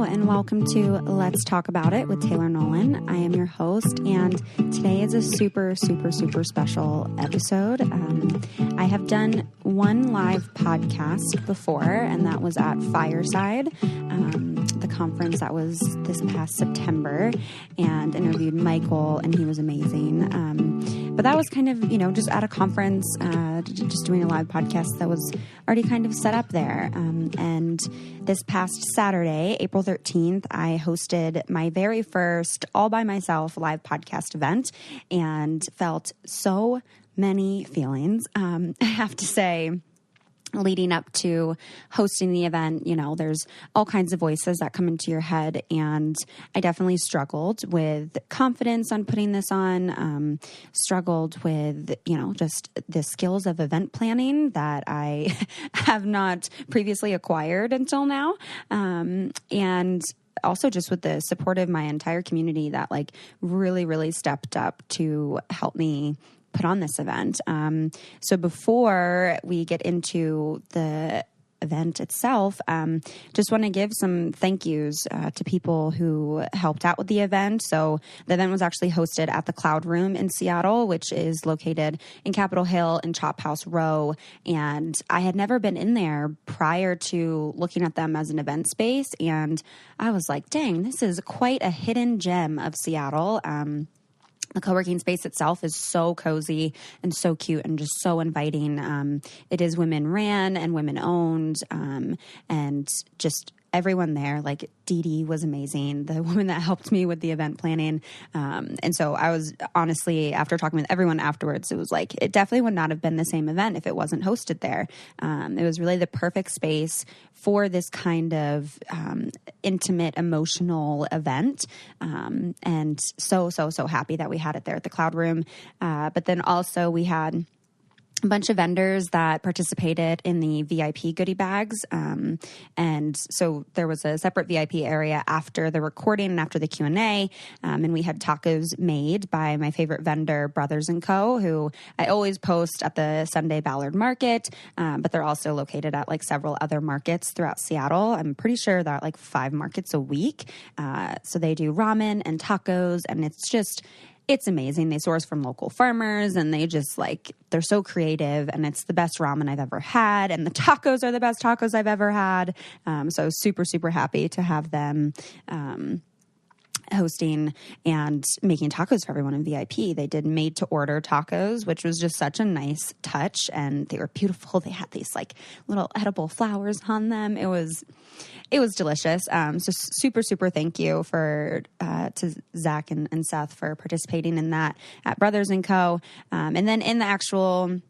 and welcome to Let's Talk About It with Taylor Nolan. I am your host, and today is a super special episode. I have done one live podcast before, and that was at Fireside, the conference that was this past September, and interviewed Michael, and he was amazing. But that was kind of, just at a conference, just doing a live podcast that was already kind of set up there. And this past Saturday, April 13th, I hosted my very first all by myself live podcast event and felt so many feelings. I have to say, leading up to hosting the event, there's all kinds of voices that come into your head, and I definitely struggled with confidence on putting this on, struggled with, just the skills of event planning that I have not previously acquired until now. And also just with the support of my entire community that really stepped up to help me put on this event. So before we get into the event itself, just want to give some thank yous to people who helped out with the event. So the event was actually hosted at the Cloud Room in Seattle, which is located in Capitol Hill and Chop House Row. And I had never been in there prior to looking at them as an event space. And I was like, dang, this is quite a hidden gem of Seattle. The co-working space itself is so cozy and so cute and just so inviting. It is women ran and women owned, and just everyone there, like Dee Dee was amazing, the woman that helped me with the event planning. And so I was honestly, after talking with everyone afterwards, it was like, it definitely would not have been the same event if it wasn't hosted there. It was really the perfect space for this kind of intimate, emotional event. And so happy that we had it there at the Cloud Room. But then also we had a bunch of vendors that participated in the VIP goodie bags. And so there was a separate VIP area after the recording and after the Q&A. And we had tacos made by my favorite vendor, Brothers & Co., who I always post at the Sunday Ballard Market. But they're also located at several other markets throughout Seattle. I'm pretty sure they're at 5 markets a week. So they do ramen and tacos, and it's amazing. They source from local farmers, and they just they're so creative, and it's the best ramen I've ever had. And the tacos are the best tacos I've ever had. So super happy to have them, hosting and making tacos for everyone in VIP. They did made to order tacos, which was just such a nice touch, and they were beautiful. They had these little edible flowers on them. It was delicious. So super thank you to Zach and Seth for participating in that at Brothers & Co. And then in the actual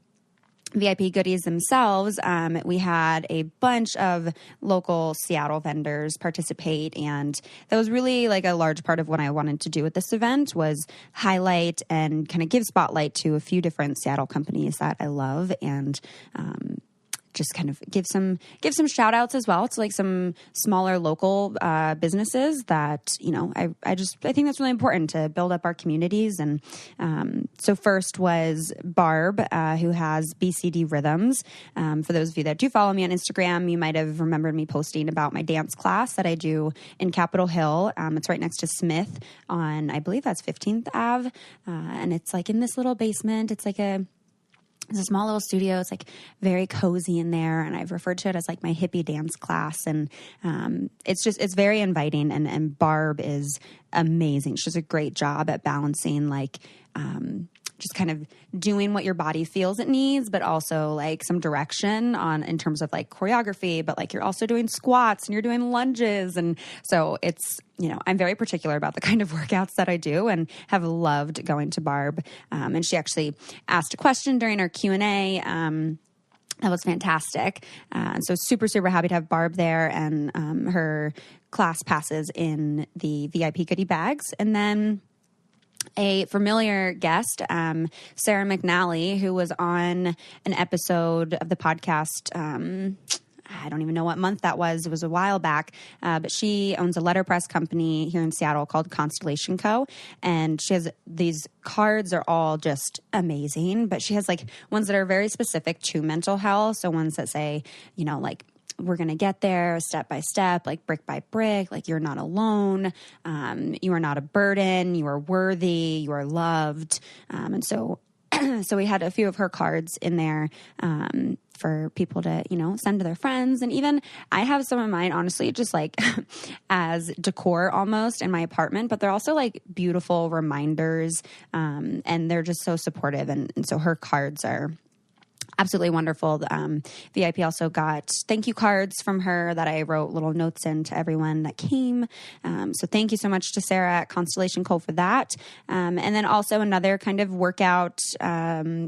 VIP goodies themselves, we had a bunch of local Seattle vendors participate, and that was really a large part of what I wanted to do with this event was highlight and kind of give spotlight to a few different Seattle companies that I love, and just kind of give some shout outs as well to some smaller local businesses that, I think that's really important to build up our communities. And so first was Barb, who has BCD Rhythms. For those of you that do follow me on Instagram, you might have remembered me posting about my dance class that I do in Capitol Hill. It's right next to Smith on, I believe that's 15th Ave. And it's in this little basement. It's a small little studio. It's very cozy in there. And I've referred to it as my hippie dance class. And it's very inviting. And Barb is amazing. She does a great job at balancing just kind of doing what your body feels it needs, but also some direction in terms of choreography, but you're also doing squats and you're doing lunges. And so it's, I'm very particular about the kind of workouts that I do and have loved going to Barb. And she actually asked a question during our Q&A. That was fantastic. And so super happy to have Barb there and her class passes in the VIP goodie bags. And then a familiar guest, Sarah McNally, who was on an episode of the podcast. I don't even know what month that was. It was a while back, but she owns a letterpress company here in Seattle called Constellation Co. And she has these cards are all just amazing, but she has ones that are very specific to mental health. So ones that say, we're going to get there step by step, like brick by brick. Like, you're not alone. You are not a burden. You are worthy. You are loved. And so we had a few of her cards in there for people to, send to their friends. And even I have some of mine, honestly, just like as decor almost in my apartment, but they're also like beautiful reminders. And they're just so supportive. And so her cards are absolutely wonderful. VIP also got thank you cards from her that I wrote little notes in to everyone that came. So thank you so much to Sarah at Constellation for that. And then also another kind of workout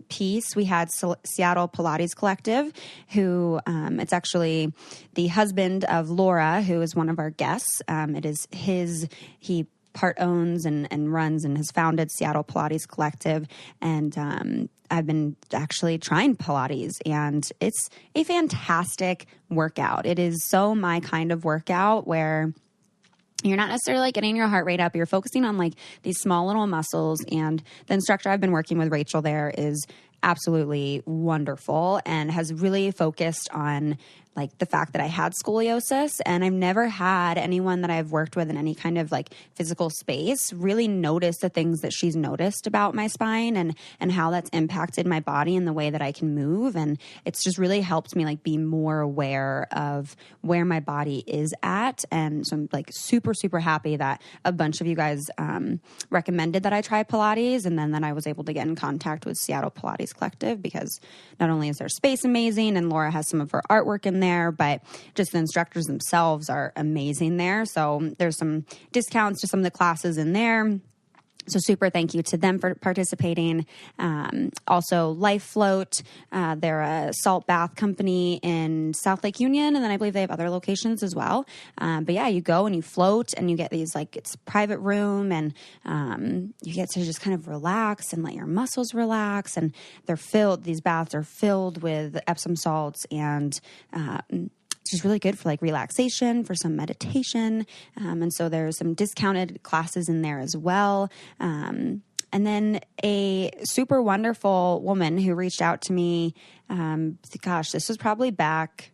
piece. We had Seattle Pilates Collective, who it's actually the husband of Laura, who is one of our guests. It is he part owns and runs and has founded Seattle Pilates Collective. And I've been actually trying Pilates, and it's a fantastic workout. It is so my kind of workout where you're not necessarily like getting your heart rate up. You're focusing on like these small little muscles. And the instructor I've been working with, Rachel, there is absolutely wonderful and has really focused on like the fact that I had scoliosis, and I've never had anyone that I've worked with in any kind of like physical space really notice the things that she's noticed about my spine and how that's impacted my body and the way that I can move. And it's just really helped me like be more aware of where my body is at. And so I'm like super, super happy that a bunch of you guys recommended that I try Pilates, and then that I was able to get in contact with Seattle Pilates Collective, because not only is their space amazing and Laura has some of her artwork in there, but just the instructors themselves are amazing there. So there's some discounts to some of the classes in there. So super thank you to them for participating. Also Life Float, they're a salt bath company in South Lake Union. And then I believe they have other locations as well. But yeah, you go and you float and you get these, like, it's private room, and you get to just kind of relax and let your muscles relax. And these baths are filled with Epsom salts, and it's just really good for like relaxation, for some meditation. And so there's some discounted classes in there as well. And then a super wonderful woman who reached out to me, this was probably back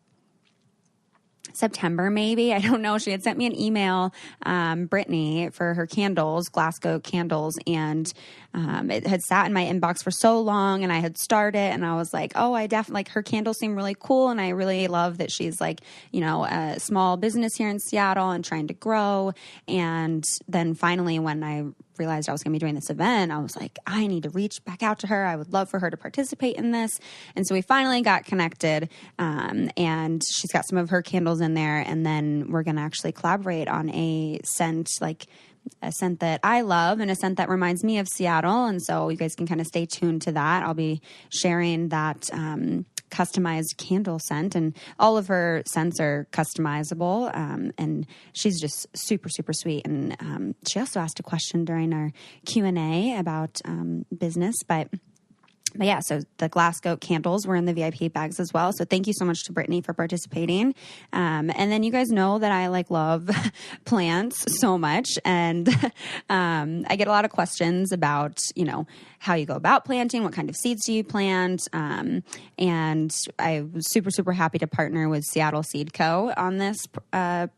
September, maybe. I don't know. She had sent me an email, Brittany, for her candles, Glasgow candles. And it had sat in my inbox for so long, and I had started, and I was like, oh, I definitely like her candles seem really cool. And I really love that she's like, a small business here in Seattle and trying to grow. And then finally, when I realized I was going to be doing this event, I was like, I need to reach back out to her. I would love for her to participate in this. And so we finally got connected, and she's got some of her candles in there. And then we're going to actually collaborate on a scent that I love and a scent that reminds me of Seattle. And so you guys can kind of stay tuned to that. I'll be sharing that customized candle scent, and all of her scents are customizable. And she's just super, super sweet. And she also asked a question during our Q&A about business, but yeah, so the Glasgow candles were in the VIP bags as well. So thank you so much to Brittany for participating. And then you guys know that I love plants so much. And I get a lot of questions about, how you go about planting, what kind of seeds do you plant? And I was super, super happy to partner with Seattle Seed Co. on this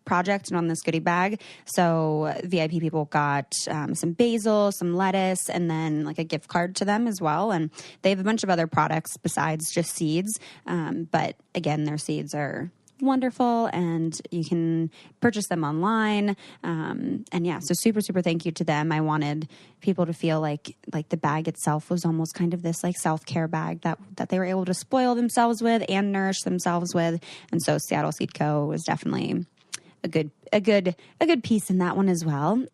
project and on this goodie bag. So VIP people got some basil, some lettuce, and then like a gift card to them as well. And they have a bunch of other products besides just seeds. But again, their seeds are wonderful, and you can purchase them online. And yeah, so super, super thank you to them. I wanted people to feel like the bag itself was almost kind of this like self-care bag that they were able to spoil themselves with and nourish themselves with. And so Seattle Seed Co. was definitely a good piece in that one as well.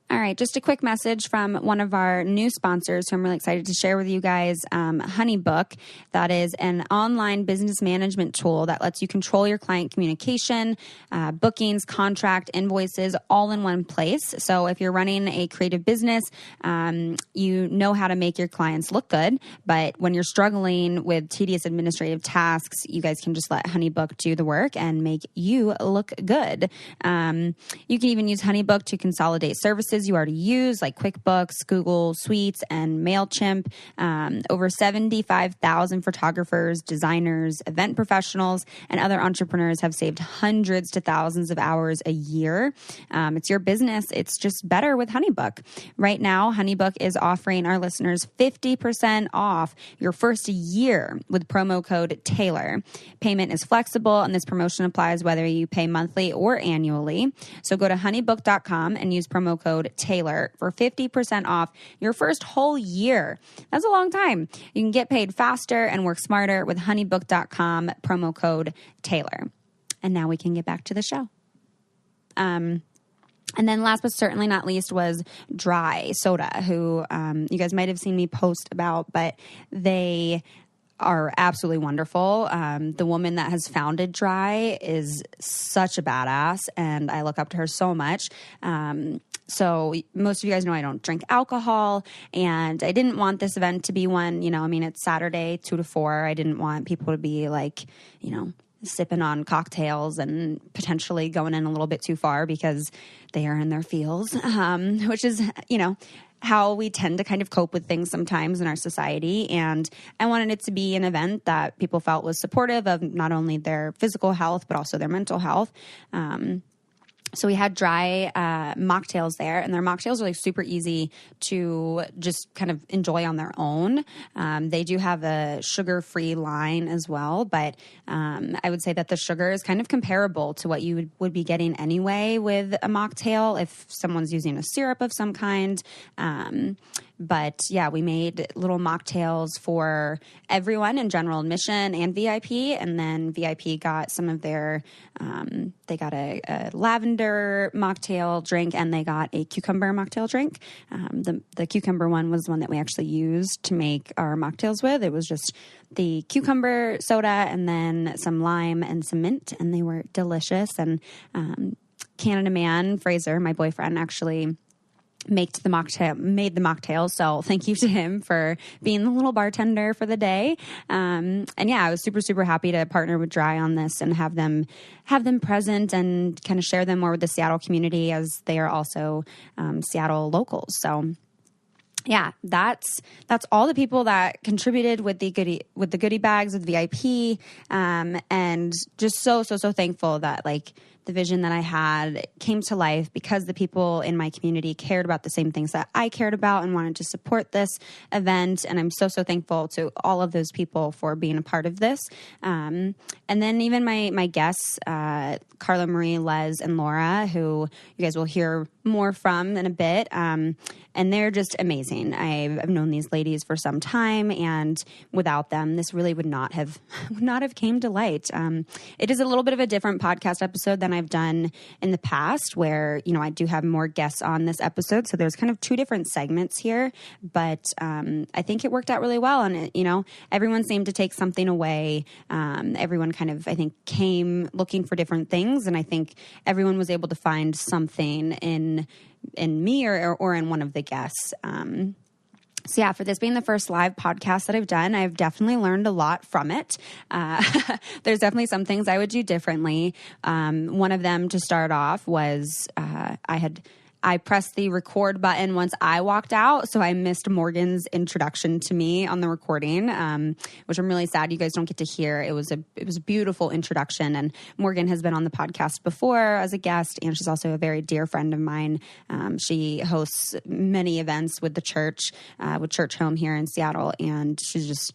All right, just a quick message from one of our new sponsors who I'm really excited to share with you guys, HoneyBook. That is an online business management tool that lets you control your client communication, bookings, contract, invoices, all in one place. So if you're running a creative business, you know how to make your clients look good. But when you're struggling with tedious administrative tasks, you guys can just let HoneyBook do the work and make you look good. You can even use HoneyBook to consolidate services services you already use, like QuickBooks, Google Suites, and MailChimp. Over 75,000 photographers, designers, event professionals, and other entrepreneurs have saved hundreds to thousands of hours a year. It's your business. It's just better with HoneyBook. Right now, HoneyBook is offering our listeners 50% off your first year with promo code Taylor. Payment is flexible, and this promotion applies whether you pay monthly or annually. So go to honeybook.com and use promo code Taylor for 50% off your first whole year. That's a long time. You can get paid faster and work smarter with honeybook.com, promo code Taylor. And now we can get back to the show. And then last but certainly not least was Dry Soda, who you guys might have seen me post about, but they are absolutely wonderful. The woman that has founded Dry is such a badass, and I look up to her so much. So most of you guys know I don't drink alcohol, and I didn't want this event to be one, it's Saturday, 2 to 4. I didn't want people to be like, sipping on cocktails and potentially going in a little bit too far because they are in their feels, which is, how we tend to kind of cope with things sometimes in our society. And I wanted it to be an event that people felt was supportive of not only their physical health, but also their mental health. So we had Dry mocktails there, and their mocktails are like super easy to just kind of enjoy on their own. They do have a sugar-free line as well, but I would say that the sugar is kind of comparable to what you would be getting anyway with a mocktail if someone's using a syrup of some kind. But yeah, we made little mocktails for everyone in general admission and VIP. And then VIP got some of their, they got a lavender mocktail drink, and they got a cucumber mocktail drink. The cucumber one was the one that we actually used to make our mocktails with. It was just the cucumber soda and then some lime and some mint, and they were delicious. And Canada Man, Fraser, my boyfriend, actually made the mocktail. So thank you to him for being the little bartender for the day. And yeah, I was super, super happy to partner with Dry on this and have them present and kind of share them more with the Seattle community, as they are also Seattle locals. So yeah, that's all the people that contributed with the goodie bags with VIP, and just so thankful that like the vision that I had came to life because the people in my community cared about the same things that I cared about and wanted to support this event. And I'm so thankful to all of those people for being a part of this. And then even my guests, Carla Marie, Les, and Laura, who you guys will hear more from in a bit. And they're just amazing. I've known these ladies for some time, and without them, this really would not have came to light. It is a little bit of a different podcast episode than I've done in the past, where, I do have more guests on this episode. So there's kind of two different segments here, but I think it worked out really well. And, everyone seemed to take something away. Everyone kind of, I think, came looking for different things. And I think everyone was able to find something in me or in one of the guests. So yeah, for this being the first live podcast that I've done, I've definitely learned a lot from it. There's definitely some things I would do differently. One of them to start off was I pressed the record button once I walked out, so I missed Morgan's introduction to me on the recording, which I'm really sad you guys don't get to hear. It was a beautiful introduction, and Morgan has been on the podcast before as a guest, and she's also a very dear friend of mine. She hosts many events with the church, with Church Home here in Seattle, and she's just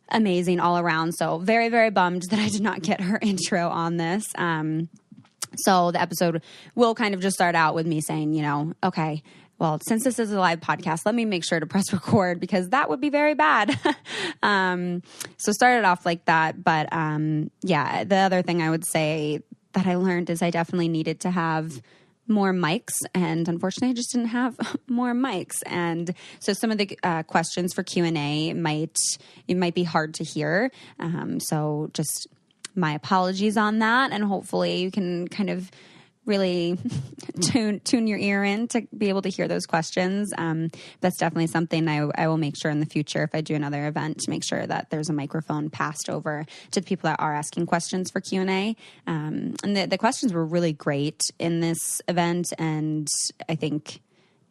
amazing all around. So very, very bummed that I did not get her intro on this. So the episode will kind of just start out with me saying, okay, well, since this is a live podcast, let me make sure to press record because that would be very bad. So started off like that. But yeah, the other thing I would say that I learned is I definitely needed to have more mics, and unfortunately I just didn't have more mics. And so some of the questions for Q&A might be hard to hear. So just my apologies on that, and hopefully you can kind of really tune your ear in to be able to hear those questions. That's definitely something I will make sure in the future, if I do another event, to make sure that there's a microphone passed over to the people that are asking questions for Q&A. And the questions were really great in this event, and I think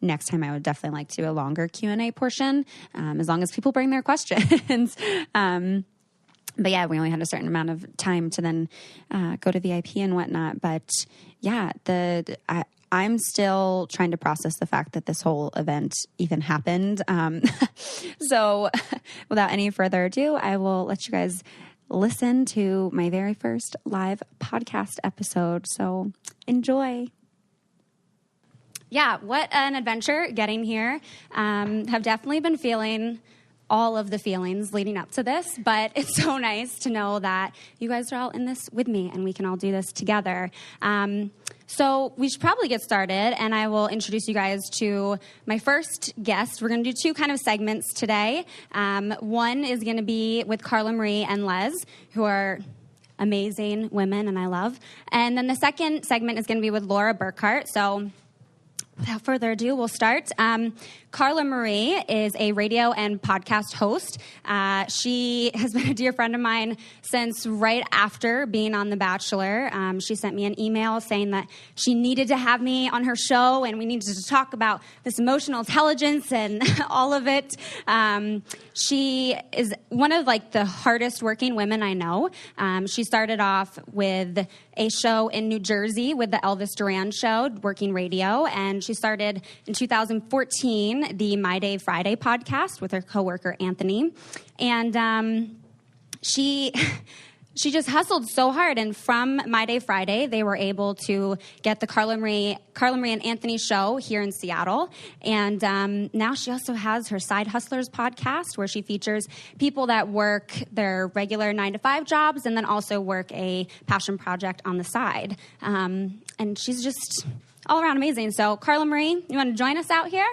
next time I would definitely like to do a longer Q&A portion, as long as people bring their questions. But yeah, we only had a certain amount of time to then go to VIP and whatnot. But yeah, I'm still trying to process the fact that this whole event even happened. So without any further ado, I will let you guys listen to my very first live podcast episode. So enjoy. Yeah, what an adventure getting here. Have definitely been feeling all of the feelings leading up to this, but it's so nice to know that you guys are all in this with me and we can all do this together. So we should probably get started, and I will introduce you guys to my first guest. We're going to do two kind of segments today. One is going to be with Carla Marie and Les, who are amazing women and I love. And then the second segment is going to be with Laura Burkhart. So without further ado, we'll start. Carla Marie is a radio and podcast host. She has been a dear friend of mine since right after being on The Bachelor. She sent me an email saying that she needed to have me on her show and we needed to talk about this emotional intelligence and all of it. She is one of the hardest working women I know. She started off with a show in New Jersey with the Elvis Duran Show, working radio, and she started in 2014 the My Day Friday podcast with her coworker Anthony, and she just hustled so hard. And from My Day Friday, they were able to get the Carla Marie and Anthony show here in Seattle. And now she also has her Side Hustlers podcast, where she features people that work their regular 9-to-5 jobs and then also work a passion project on the side. And she's just all around amazing. So Carla Marie, you want to join us out here?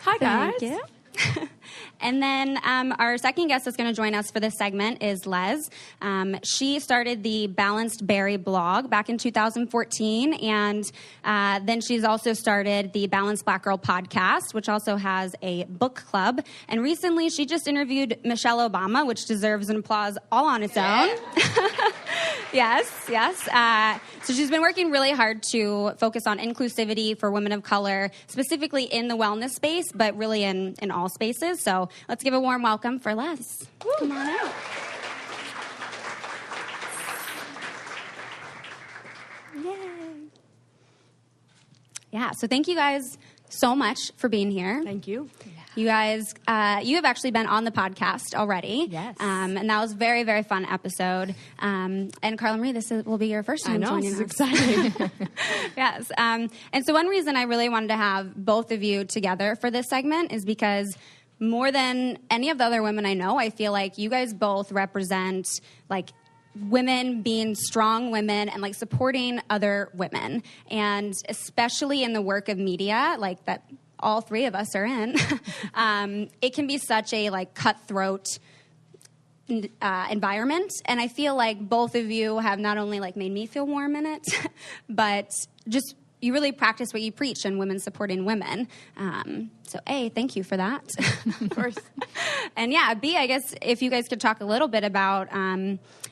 Hi, guys. Thank you. And then our second guest that's going to join us for this segment is Les. She started the Balanced Berry blog back in 2014, and then she's also started the Balanced Black Girl podcast, which also has a book club. And recently she just interviewed Michelle Obama, which deserves an applause all on its own. Yes. So she's been working really hard to focus on inclusivity for women of color, specifically in the wellness space, but really in all spaces. So let's give a warm welcome for Les. Woo. Come on out. Yay. Yeah, so thank you guys so much for being here. Thank you. You guys, you have actually been on the podcast already. Yes. And that was a very, very fun episode. And Carla Marie, will be your first time joining us. This is exciting. Yes. And so one reason I really wanted to have both of you together for this segment is because more than any of the other women I know, I feel like you guys both represent women being strong women and supporting other women. And especially in the work of media, that all three of us are in, it can be such a cutthroat environment. And I feel like both of you have not only made me feel warm in it, but just you really practice what you preach in women supporting women. So A, thank you for that. Of course. And yeah, B, I guess if you guys could talk a little bit about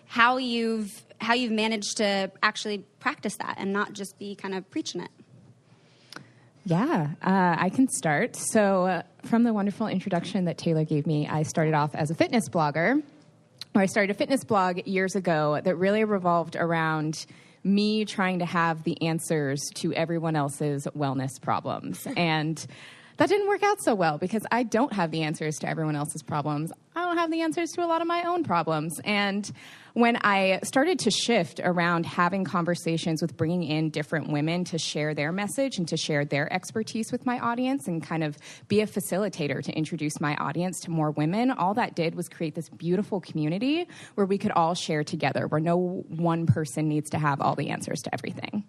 how you've managed to actually practice that and not just be kind of preaching it. Yeah, I can start. So from the wonderful introduction that Taylor gave me, I started off as a fitness blogger. I started a fitness blog years ago that really revolved around me trying to have the answers to everyone else's wellness problems. And that didn't work out so well because I don't have the answers to everyone else's problems. I don't have the answers to a lot of my own problems. And when I started to shift around having conversations with bringing in different women to share their message and to share their expertise with my audience and kind of be a facilitator to introduce my audience to more women, all that did was create this beautiful community where we could all share together, where no one person needs to have all the answers to everything.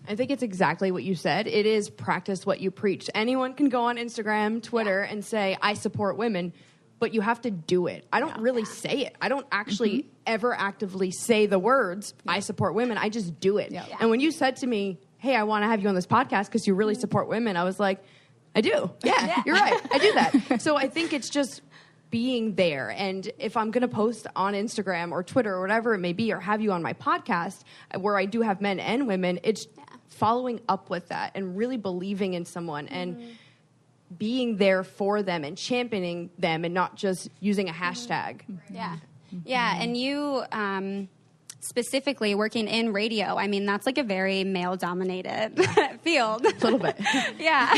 I think it's exactly what you said. It is practice what you preach. Anyone can go on Instagram, Twitter, and say, I support women, but you have to do it. I don't really say it. I don't actually ever actively say the words, I support women. I just do it. Yeah. And when you said to me, hey, I want to have you on this podcast because you really support women, I was like, I do. Yeah, you're right. I do that. So I think it's just being there. And if I'm going to post on Instagram or Twitter or whatever it may be, or have you on my podcast where I do have men and women, it's following up with that and really believing in someone and being there for them and championing them and not just using a hashtag. Yeah. Yeah. And you, specifically working in radio, I mean, that's like a very male-dominated field. A little bit. Yeah.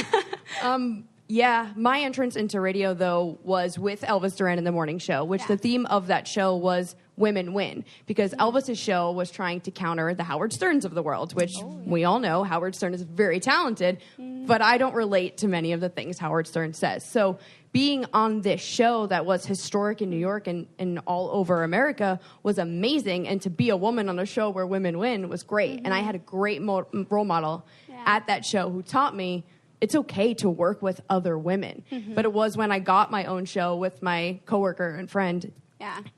Yeah, my entrance into radio, though, was with Elvis Duran in the morning show, which the theme of that show was women win, because Elvis's show was trying to counter the Howard Sterns of the world, which we all know Howard Stern is very talented, but I don't relate to many of the things Howard Stern says. So being on this show that was historic in New York and all over America was amazing, and to be a woman on a show where women win was great. And I had a great role model at that show who taught me it's okay to work with other women. But it was when I got my own show with my coworker and friend,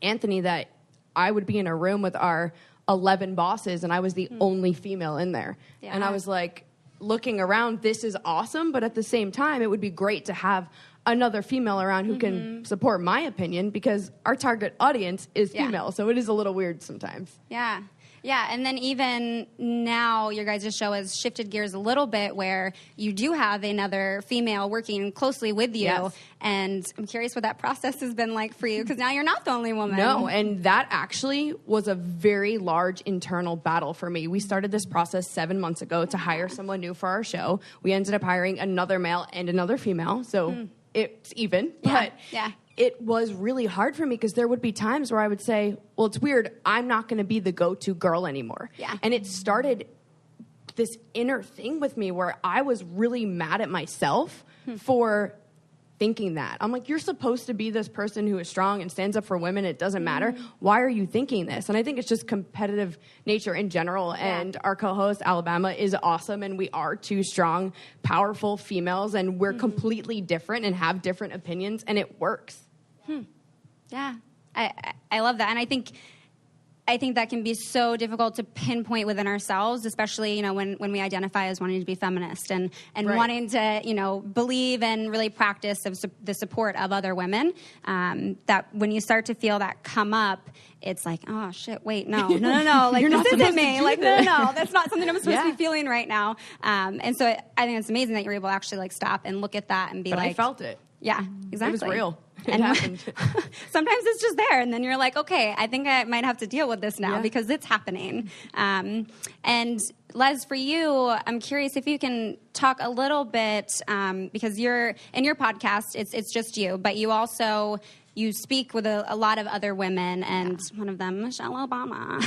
Anthony, that I would be in a room with our 11 bosses, and I was the only female in there. Yeah. And I was like, looking around, this is awesome, but at the same time, it would be great to have another female around who can support my opinion, because our target audience is female, so it is a little weird sometimes. Yeah. Yeah, and then even now, your guys' show has shifted gears a little bit where you do have another female working closely with you. Yes. And I'm curious what that process has been like for you, because now you're not the only woman. No, and that actually was a very large internal battle for me. We started this process 7 months ago to hire someone new for our show. We ended up hiring another male and another female, so it's even. But it was really hard for me, because there would be times where I would say, well, it's weird, I'm not going to be the go-to girl anymore. Yeah. And it started this inner thing with me where I was really mad at myself for thinking that. I'm like, you're supposed to be this person who is strong and stands up for women. It doesn't matter. Why are you thinking this? And I think it's just competitive nature in general. And our co-host, Alabama, is awesome. And we are two strong, powerful females. And we're completely different and have different opinions. And it works. Yeah, I love that. And I think that can be so difficult to pinpoint within ourselves, especially, you know, when we identify as wanting to be feminist and wanting to, you know, believe and really practice the support of other women, that when you start to feel that come up, it's like, oh, shit, wait, no. Like, this isn't me. Like, no, that's not something I'm supposed to be feeling right now. And so I think it's amazing that you're able to actually, like, stop and look at that and be I felt it. Yeah, exactly. It was real. It happened. Sometimes it's just there, and then you're like, okay, I think I might have to deal with this now because it's happening. And Les, for you, I'm curious if you can talk a little bit, because you're in your podcast, it's just you, but you speak with a lot of other women, and one of them, Michelle Obama.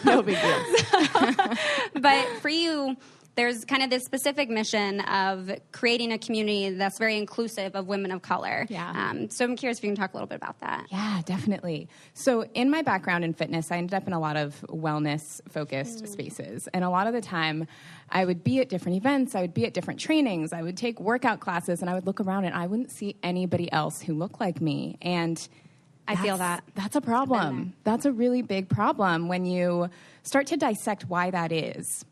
No big deal. But for you, there's kind of this specific mission of creating a community that's very inclusive of women of color. Yeah. So I'm curious if you can talk a little bit about that. Yeah, definitely. So in my background in fitness, I ended up in a lot of wellness-focused spaces. And a lot of the time, I would be at different events, I would be at different trainings, I would take workout classes, and I would look around and I wouldn't see anybody else who looked like me. And I feel that. That's a problem. That's a really big problem when you start to dissect why that is.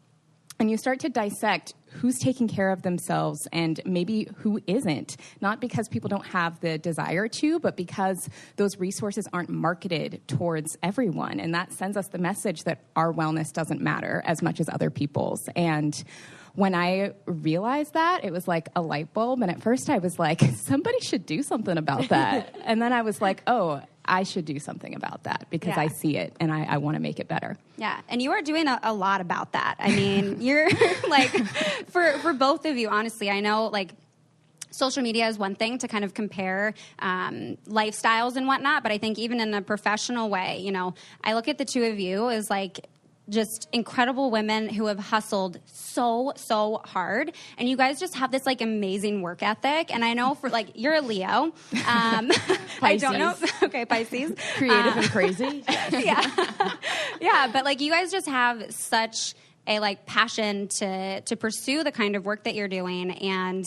And you start to dissect who's taking care of themselves and maybe who isn't. Not because people don't have the desire to, but because those resources aren't marketed towards everyone. And that sends us the message that our wellness doesn't matter as much as other people's. And when I realized that, it was like a light bulb. And at first I was like, somebody should do something about that. And then I was like, oh, I should do something about that because I see it and I want to make it better. Yeah, and you are doing a lot about that. I mean, you're like, for both of you, honestly, I know, like, social media is one thing to kind of compare lifestyles and whatnot, but I think even in a professional way, you know, I look at the two of you as like just incredible women who have hustled so hard, and you guys just have this like amazing work ethic. And I know for like, you're a Leo. I don't know. Okay, Pisces. Creative and crazy. Yeah, but like you guys just have such a like passion to pursue the kind of work that you're doing, and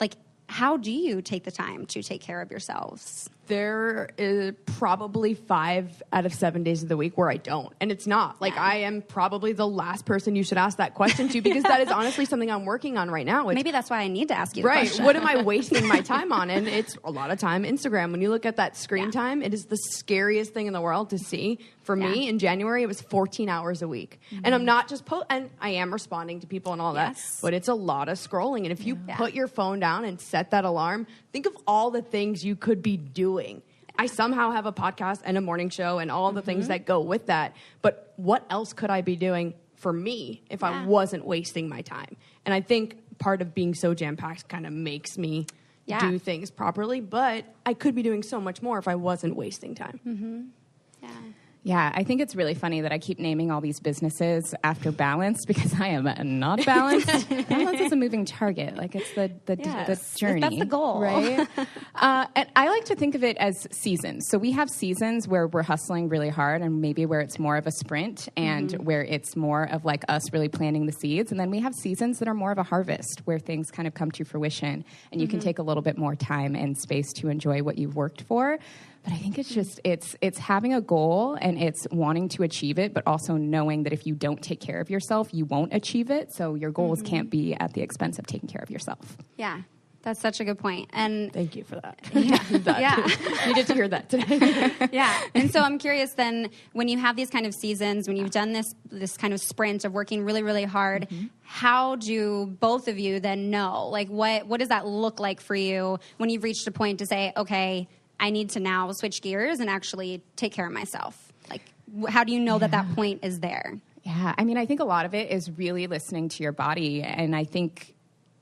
like how do you take the time to take care of yourselves? There is probably 5 out of 7 days of the week where I don't. And it's not. Like, I am probably the last person you should ask that question to, because that is honestly something I'm working on right now. Maybe that's why I need to ask you the right. question. What am I wasting my time on? And it's a lot of time Instagram. When you look at that screen time, it is the scariest thing in the world to see. For me, in January, it was 14 hours a week. And I'm not just and I am responding to people and all that, but it's a lot of scrolling. And if you put your phone down and set that alarm, think of all the things you could be doing. I somehow have a podcast and a morning show and all the things that go with that. But what else could I be doing for me if I wasn't wasting my time? And I think part of being so jam-packed kind of makes me do things properly. But I could be doing so much more if I wasn't wasting time. Yeah, I think it's really funny that I keep naming all these businesses after Balanced, because I am not balanced. Balance is a moving target. Like, it's the journey. That's the goal. Right? And I like to think of it as seasons. So we have seasons where we're hustling really hard, and maybe where it's more of a sprint, and where it's more of like us really planting the seeds. And then we have seasons that are more of a harvest, where things kind of come to fruition, and you can take a little bit more time and space to enjoy what you've worked for. But I think it's just, it's having a goal, and it's wanting to achieve it, but also knowing that if you don't take care of yourself, you won't achieve it. So your goals can't be at the expense of taking care of yourself. Yeah, that's such a good point. And thank you for that. Needed to hear that today. And so I'm curious then, when you have these kind of seasons, when you've done this kind of sprint of working really, really hard, how do both of you then know? Like, what does that look like for you when you've reached a point to say, okay, I need to now switch gears and actually take care of myself? Like, how do you know that point is there? Yeah, I mean, I think a lot of it is really listening to your body. And I think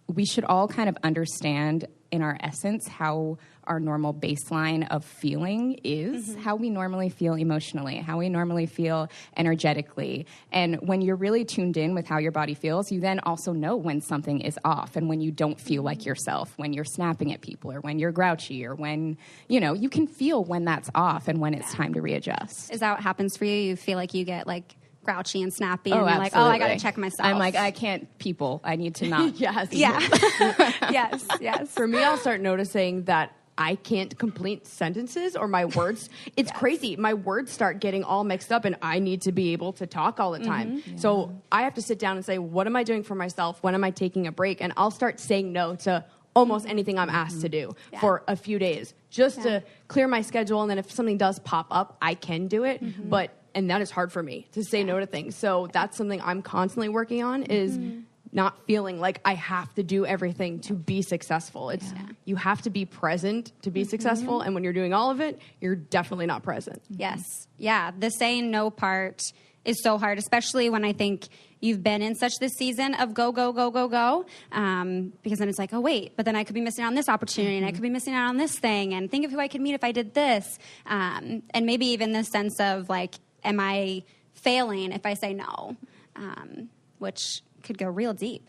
we should all kind of understand in our essence how our normal baseline of feeling is, how we normally feel emotionally, how we normally feel energetically. And when you're really tuned in with how your body feels, you then also know when something is off, and when you don't feel like yourself, when you're snapping at people, or when you're grouchy, or when, you can feel when that's off and when it's time to readjust. Is that what happens for you? You feel like you get like grouchy and snappy, and you're like, oh, I got to check myself. I'm like, I can't I need to not. Yes. Yes. For me, I'll start noticing that I can't complete sentences, or my words. It's crazy. My words start getting all mixed up, and I need to be able to talk all the time. So I have to sit down and say, what am I doing for myself? When am I taking a break? And I'll start saying no to almost anything I'm asked to do for a few days, just to clear my schedule. And then if something does pop up, I can do it. And that is hard for me, to say no to things. So that's something I'm constantly working on, is not feeling like I have to do everything to be successful. It's you have to be present to be successful. And when you're doing all of it, you're definitely not present. Yes. Yeah. The saying no part is so hard, especially when I think you've been in such this season of go, go, go, go, go. Because then it's like, oh, wait, but then I could be missing out on this opportunity, and I could be missing out on this thing, and think of who I could meet if I did this. And maybe even this sense of like, am I failing if I say no? Which could go real deep.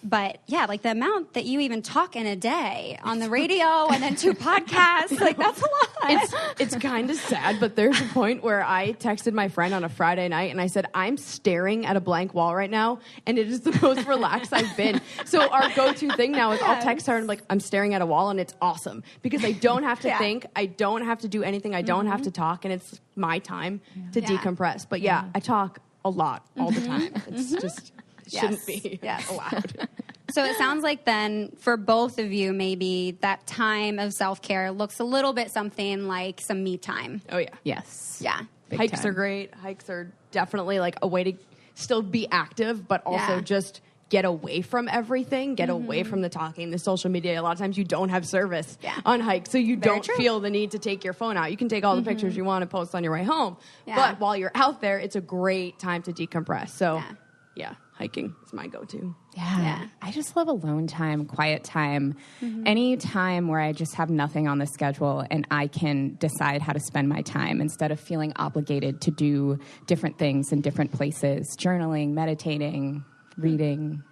But yeah, like the amount that you even talk in a day on the radio and then 2 podcasts, like that's a lot. It's kind of sad, but there's a point where I texted my friend on a Friday night and I said, I'm staring at a blank wall right now, and it is the most relaxed I've been. So our go-to thing now is I'll text her and like, I'm staring at a wall, and it's awesome because I don't have to think. I don't have to do anything. I don't have to talk, and it's my time to decompress. But I talk a lot all the time. It's just... shouldn't be allowed. So it sounds like then for both of you, maybe that time of self-care looks a little bit something like some me time. Oh, yeah. Yes. Yeah. Hikes are great. Hikes are definitely like a way to still be active, but also just get away from everything, get away from the talking, the social media. A lot of times you don't have service on hikes, so you don't feel the need to take your phone out. You can take all the pictures you want to post on your way home, but while you're out there, it's a great time to decompress. So, hiking is my go-to. Yeah. I just love alone time, quiet time, any time where I just have nothing on the schedule and I can decide how to spend my time instead of feeling obligated to do different things in different places, journaling, meditating, reading.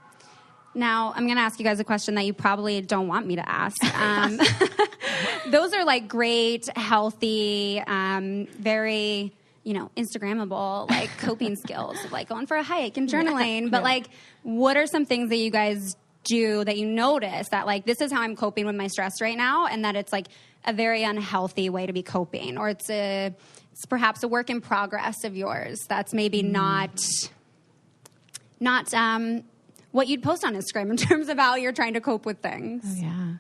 Now, I'm going to ask you guys a question that you probably don't want me to ask. Those are like great, healthy, very... Instagrammable, like coping skills of like going for a hike and journaling. But like, what are some things that you guys do that you notice that like, this is how I'm coping with my stress right now, and that it's like a very unhealthy way to be coping, or it's perhaps a work in progress of yours that's maybe not what you'd post on Instagram in terms of how you're trying to cope with things. Oh, yeah.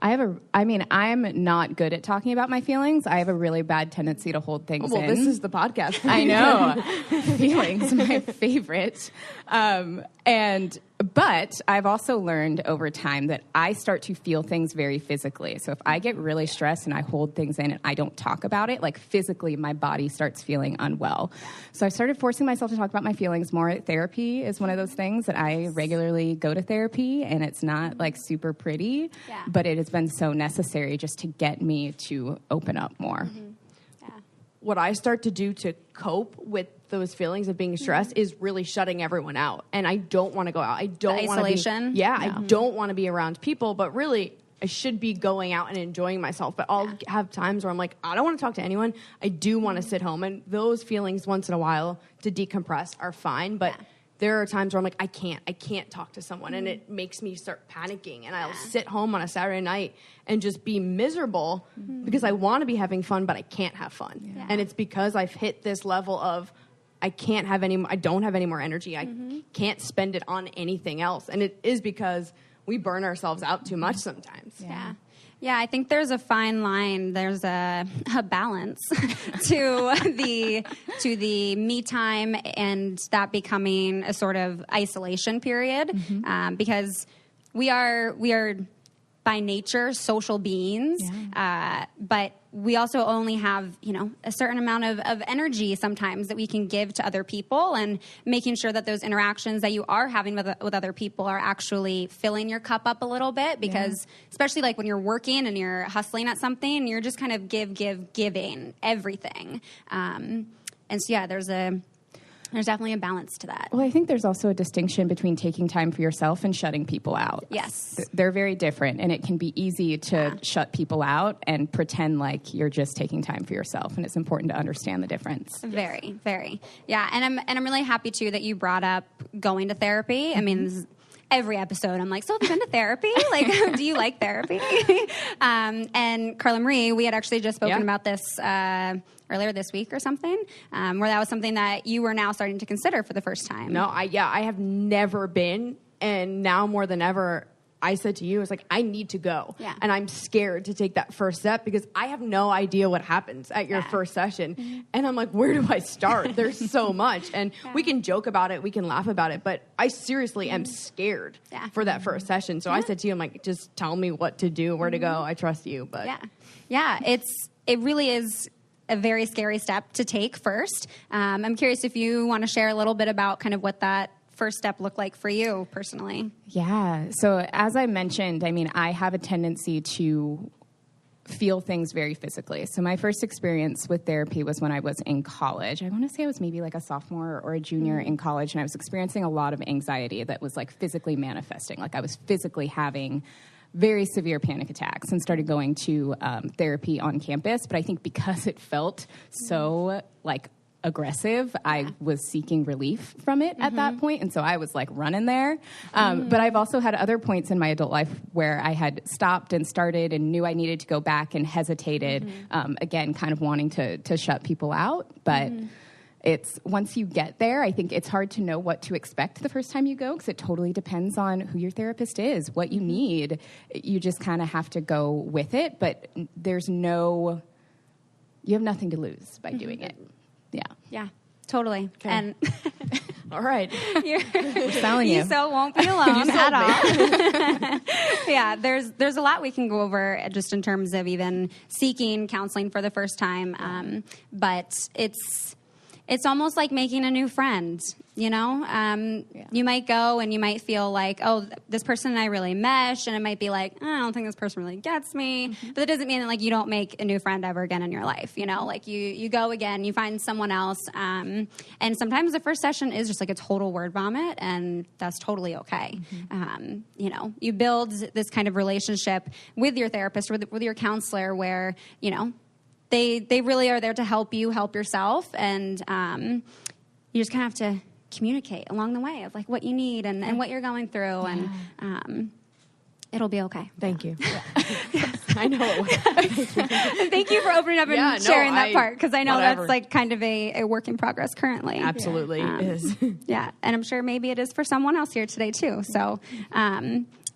I'm not good at talking about my feelings. I have a really bad tendency to hold things in. This is the podcast. I know. Feelings, my favorite. But I've also learned over time that I start to feel things very physically. So if I get really stressed and I hold things in and I don't talk about it, like physically my body starts feeling unwell. So I started forcing myself to talk about my feelings more. Therapy is one of those things that I regularly go to therapy, and it's not like super pretty, but it has been so necessary just to get me to open up more. Mm-hmm. What I start to do to cope with those feelings of being stressed is really shutting everyone out. And I don't want to go out. I don't want to be... Isolation? I don't want to be around people, but really I should be going out and enjoying myself. But I'll have times where I'm like, I don't want to talk to anyone. I do want to sit home. And those feelings once in a while to decompress are fine. But there are times where I'm like, I can't talk to someone. And it makes me start panicking. And I'll sit home on a Saturday night and just be miserable because I want to be having fun, but I can't have fun. Yeah. And it's because I've hit this level of I don't have any more energy. I can't spend it on anything else. And it is because we burn ourselves out too much sometimes. Yeah, I think there's a fine line. There's a balance to the me time and that becoming a sort of isolation period, because we are by nature social beings, but we also only have, a certain amount of energy sometimes that we can give to other people, and making sure that those interactions that you are having with other people are actually filling your cup up a little bit, because especially like when you're working and you're hustling at something, you're just kind of giving everything. And so, there's definitely a balance to that. Well, I think there's also a distinction between taking time for yourself and shutting people out. Yes. They're very different, and it can be easy to shut people out and pretend like you're just taking time for yourself, and it's important to understand the difference. Very, very. Yeah, and I'm really happy, too, that you brought up going to therapy. I mean, this is every episode, I'm like, so have you been to therapy? Like, do you like therapy? And Carla Marie, we had actually just spoken about this earlier this week or something, where that was something that you were now starting to consider for the first time. No, I have never been, and now more than ever, I said to you, it's like, I need to go. Yeah. And I'm scared to take that first step because I have no idea what happens at your first session. And I'm like, where do I start? There's so much. And we can joke about it, we can laugh about it, but I seriously am scared for that first session. So I said to you, I'm like, just tell me what to do, where to go. I trust you. But it really is a very scary step to take first. I'm curious if you want to share a little bit about kind of what that first step look like for you personally? Yeah. So as I mentioned, I have a tendency to feel things very physically. So my first experience with therapy was when I was in college. I want to say I was maybe like a sophomore or a junior in college, and I was experiencing a lot of anxiety that was like physically manifesting. Like I was physically having very severe panic attacks, and started going to therapy on campus. But I think because it felt so like aggressive, I was seeking relief from it at that point, and so I was like running there. But I've also had other points in my adult life where I had stopped and started and knew I needed to go back and hesitated, again, kind of wanting to shut people out. But it's once you get there, I think it's hard to know what to expect the first time you go, because it totally depends on who your therapist is, what you need. You just kind of have to go with it, but you have nothing to lose by doing it. Yeah, totally. Okay. And all right, we're selling you. You so won't be alone at all. Yeah, there's a lot we can go over just in terms of even seeking counseling for the first time. But it's almost like making a new friend, you know? You might go and you might feel like, oh, this person and I really mesh, and it might be like, I don't think this person really gets me. But that doesn't mean that, like, you don't make a new friend ever again in your life, you know? Like, you go again, you find someone else, and sometimes the first session is just like a total word vomit, and that's totally okay. You know, you build this kind of relationship with your therapist, with your counselor, where, you know, they really are there to help you help yourself, and you just kind of have to communicate along the way of like what you need and what you're going through, and it'll be okay. Thank you. I know it was. Thank you for opening up and sharing that part, because I know that's like kind of a work in progress currently. Absolutely is. Yeah, and I'm sure maybe it is for someone else here today too. So,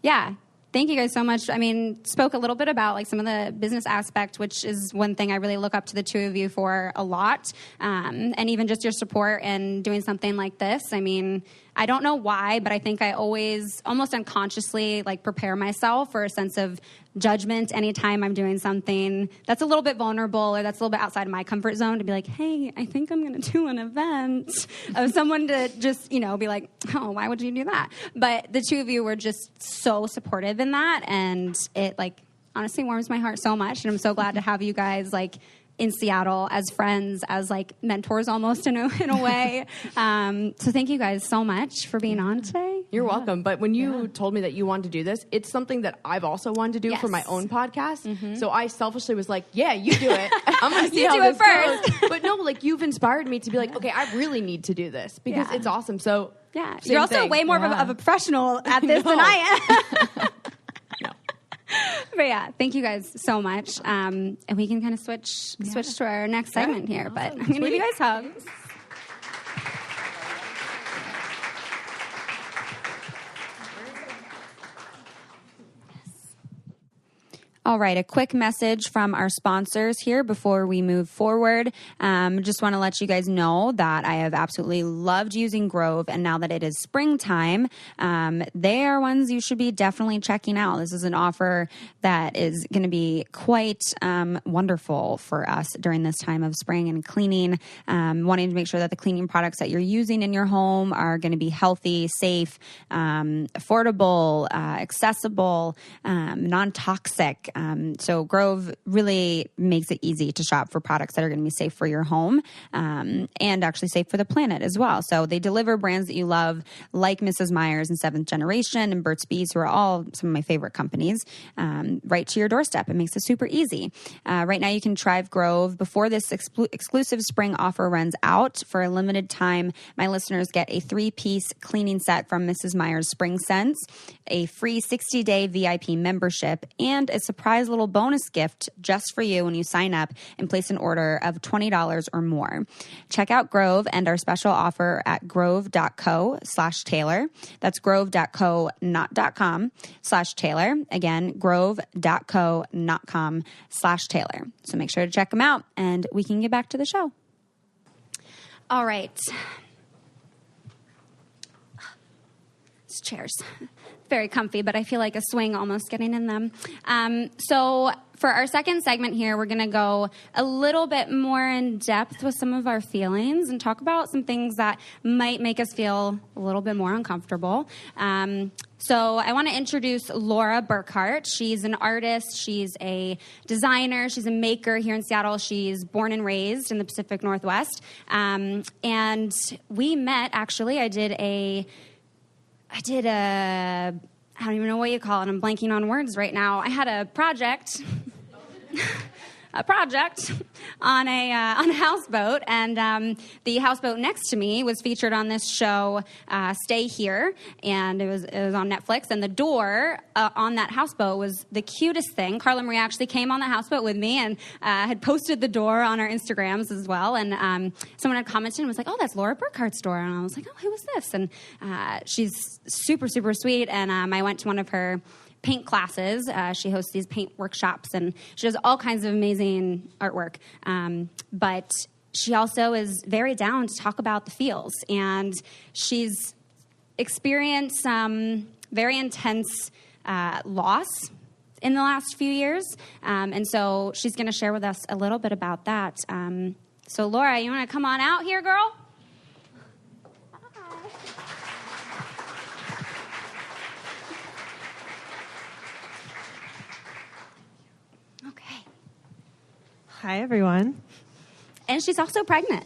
yeah. Thank you guys so much. I mean, spoke a little bit about like some of the business aspect, which is one thing I really look up to the two of you for a lot. And even just your support in doing something like this. I mean, I don't know why, but I think I always almost unconsciously like prepare myself for a sense of judgment anytime I'm doing something that's a little bit vulnerable or that's a little bit outside of my comfort zone, to be like, hey, I think I'm going to do an event, of someone to just, be like, oh, why would you do that? But the two of you were just so supportive in that. And it like honestly warms my heart so much. And I'm so glad to have you guys like in Seattle as friends, as like mentors almost in a way. So thank you guys so much for being on today. You're welcome. But when you told me that you wanted to do this, it's something that I've also wanted to do for my own podcast. Mm-hmm. So I selfishly was like, yeah, you do it. I'm going to see how this goes. But no, like you've inspired me to be like, okay, I really need to do this because it's awesome. So yeah, you're also way more of a professional at this than I am. But yeah, thank you guys so much. And we can kind of switch to our next segment here. Awesome. But I'm going to give you guys hugs. All right, a quick message from our sponsors here before we move forward. Just want to let you guys know that I have absolutely loved using Grove, and now that it is springtime, they are ones you should be definitely checking out. This is an offer that is going to be quite wonderful for us during this time of spring and cleaning, wanting to make sure that the cleaning products that you're using in your home are going to be healthy, safe, affordable, accessible, non-toxic. So Grove really makes it easy to shop for products that are going to be safe for your home and actually safe for the planet as well. So they deliver brands that you love, like Mrs. Meyer's and Seventh Generation and Burt's Bees, who are all some of my favorite companies, right to your doorstep. It makes it super easy. Right now you can try Grove before this exclusive spring offer runs out. For a limited time, my listeners get a 3-piece cleaning set from Mrs. Meyer's Spring Scents, a free 60-day VIP membership, and a surprise little bonus gift just for you when you sign up and place an order of $20 or more. Check out Grove and our special offer at grove.co/Taylor. That's grove.co, not .com/Taylor. Again, grove.co, not .com/Taylor. So make sure to check them out and we can get back to the show. All right. These chairs. Very comfy, but I feel like a swing almost getting in them. So for our second segment here, we're going to go a little bit more in depth with some of our feelings and talk about some things that might make us feel a little bit more uncomfortable. So I want to introduce Laura Burkhart. She's an artist. She's a designer. She's a maker here in Seattle. She's born and raised in the Pacific Northwest. And we met, actually. I did a, I don't even know what you call it. I'm blanking on words right now. I had a project, on a houseboat, and the houseboat next to me was featured on this show, Stay Here, and it was on Netflix. And the door on that houseboat was the cutest thing. Carla Marie actually came on the houseboat with me and had posted the door on our Instagrams as well. And someone had commented and was like, "Oh, that's Laura Burkhart's door." And I was like, "Oh, who was this?" And she's super, super sweet. And I went to one of her paint classes. She hosts these paint workshops, and she does all kinds of amazing artwork. But she also is very down to talk about the feels, and she's experienced some very intense loss in the last few years. And so she's going to share with us a little bit about that. So Laura, you want to come on out here, girl? Hi, everyone. And she's also pregnant.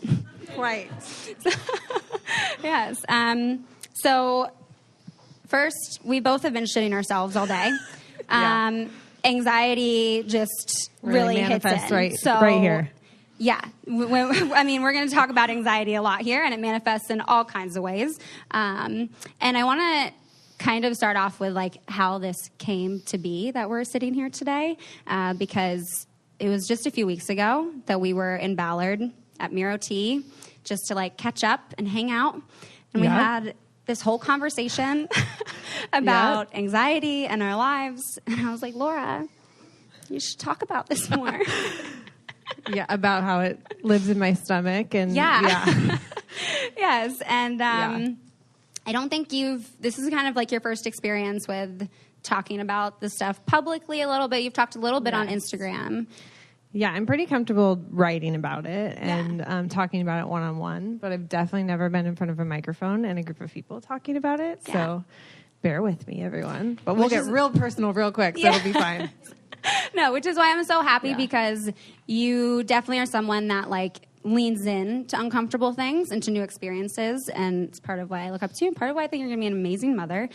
Right. Yes. So first, we both have been shitting ourselves all day. Anxiety just really hits in. Right here. Yeah. I mean, we're going to talk about anxiety a lot here, and it manifests in all kinds of ways. And I want to kind of start off with like how this came to be that we're sitting here today, because it was just a few weeks ago that we were in Ballard at Miro Tea just to like catch up and hang out. And we had this whole conversation about anxiety and our lives. And I was like, Laura, you should talk about this more. Yeah, about how it lives in my stomach. And Yes. And I don't think this is kind of like your first experience with talking about this stuff publicly a little bit. You've talked a little bit on Instagram. Yeah, I'm pretty comfortable writing about it and talking about it one-on-one, but I've definitely never been in front of a microphone and a group of people talking about it. Yeah. So bear with me, everyone. But we'll get real personal real quick, so it'll be fine. No, which is why I'm so happy because you definitely are someone that like leans in to uncomfortable things and to new experiences, and it's part of why I look up to you and part of why I think you're going to be an amazing mother,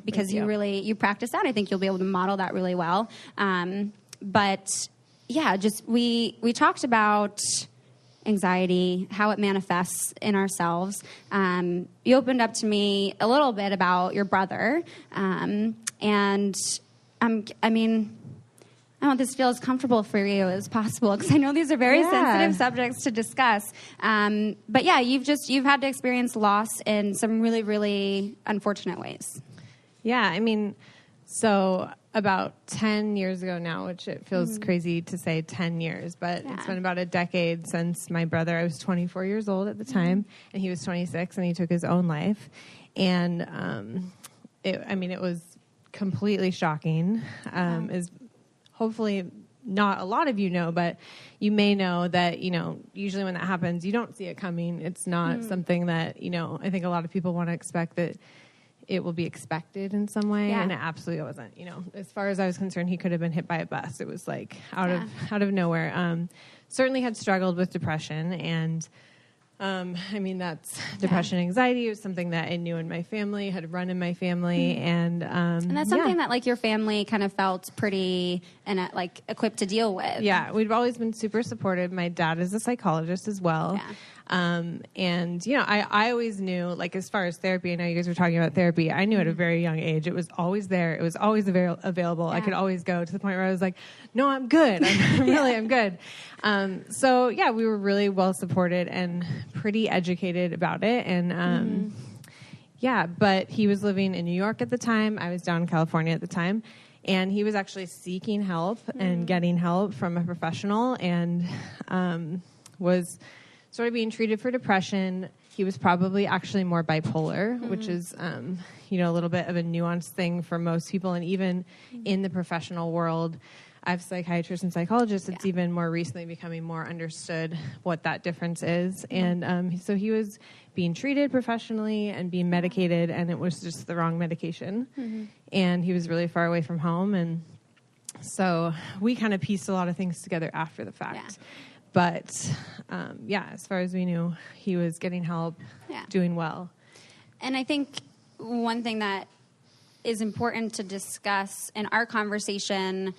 because you practice that. I think you'll be able to model that really well. But yeah, just we talked about anxiety, how it manifests in ourselves. You opened up to me a little bit about your brother, and I mean, I want this to feel as comfortable for you as possible, because I know these are very sensitive subjects to discuss. But yeah, you've had to experience loss in some really, really unfortunate ways. Yeah, I mean, so about 10 years ago now, which it feels crazy to say 10 years, but it's been about a decade since my brother, I was 24 years old at the time, and he was 26, and he took his own life. And it was completely shocking. Is hopefully not a lot of you know, but you may know that, usually when that happens, you don't see it coming. It's not something that, I think a lot of people want to expect that it will be expected in some way. And it absolutely wasn't. As far as I was concerned, he could have been hit by a bus. It was like out of nowhere. Certainly had struggled with depression, and that's depression, anxiety. It was something that I knew in my family, had run in my family, and that's something that like your family kind of felt pretty like equipped to deal with. Yeah, we've always been super supportive. My dad is a psychologist as well. I always knew, like, as far as therapy, I know you guys were talking about therapy. I knew at a very young age, it was always there. It was always available. I could always go, to the point where I was like, no, I'm good. I'm good. We were really well supported and pretty educated about it. And, but he was living in New York at the time. I was down in California at the time. And he was actually seeking help and getting help from a professional, and was sort of being treated for depression. He was probably actually more bipolar, which is, a little bit of a nuanced thing for most people. And even in the professional world, I have psychiatrists and psychologists. It's even more recently becoming more understood what that difference is. And so he was being treated professionally and being medicated, and it was just the wrong medication. And he was really far away from home. And so we kind of pieced a lot of things together after the fact. But, as far as we knew, he was getting help, doing well. And I think one thing that is important to discuss in our conversation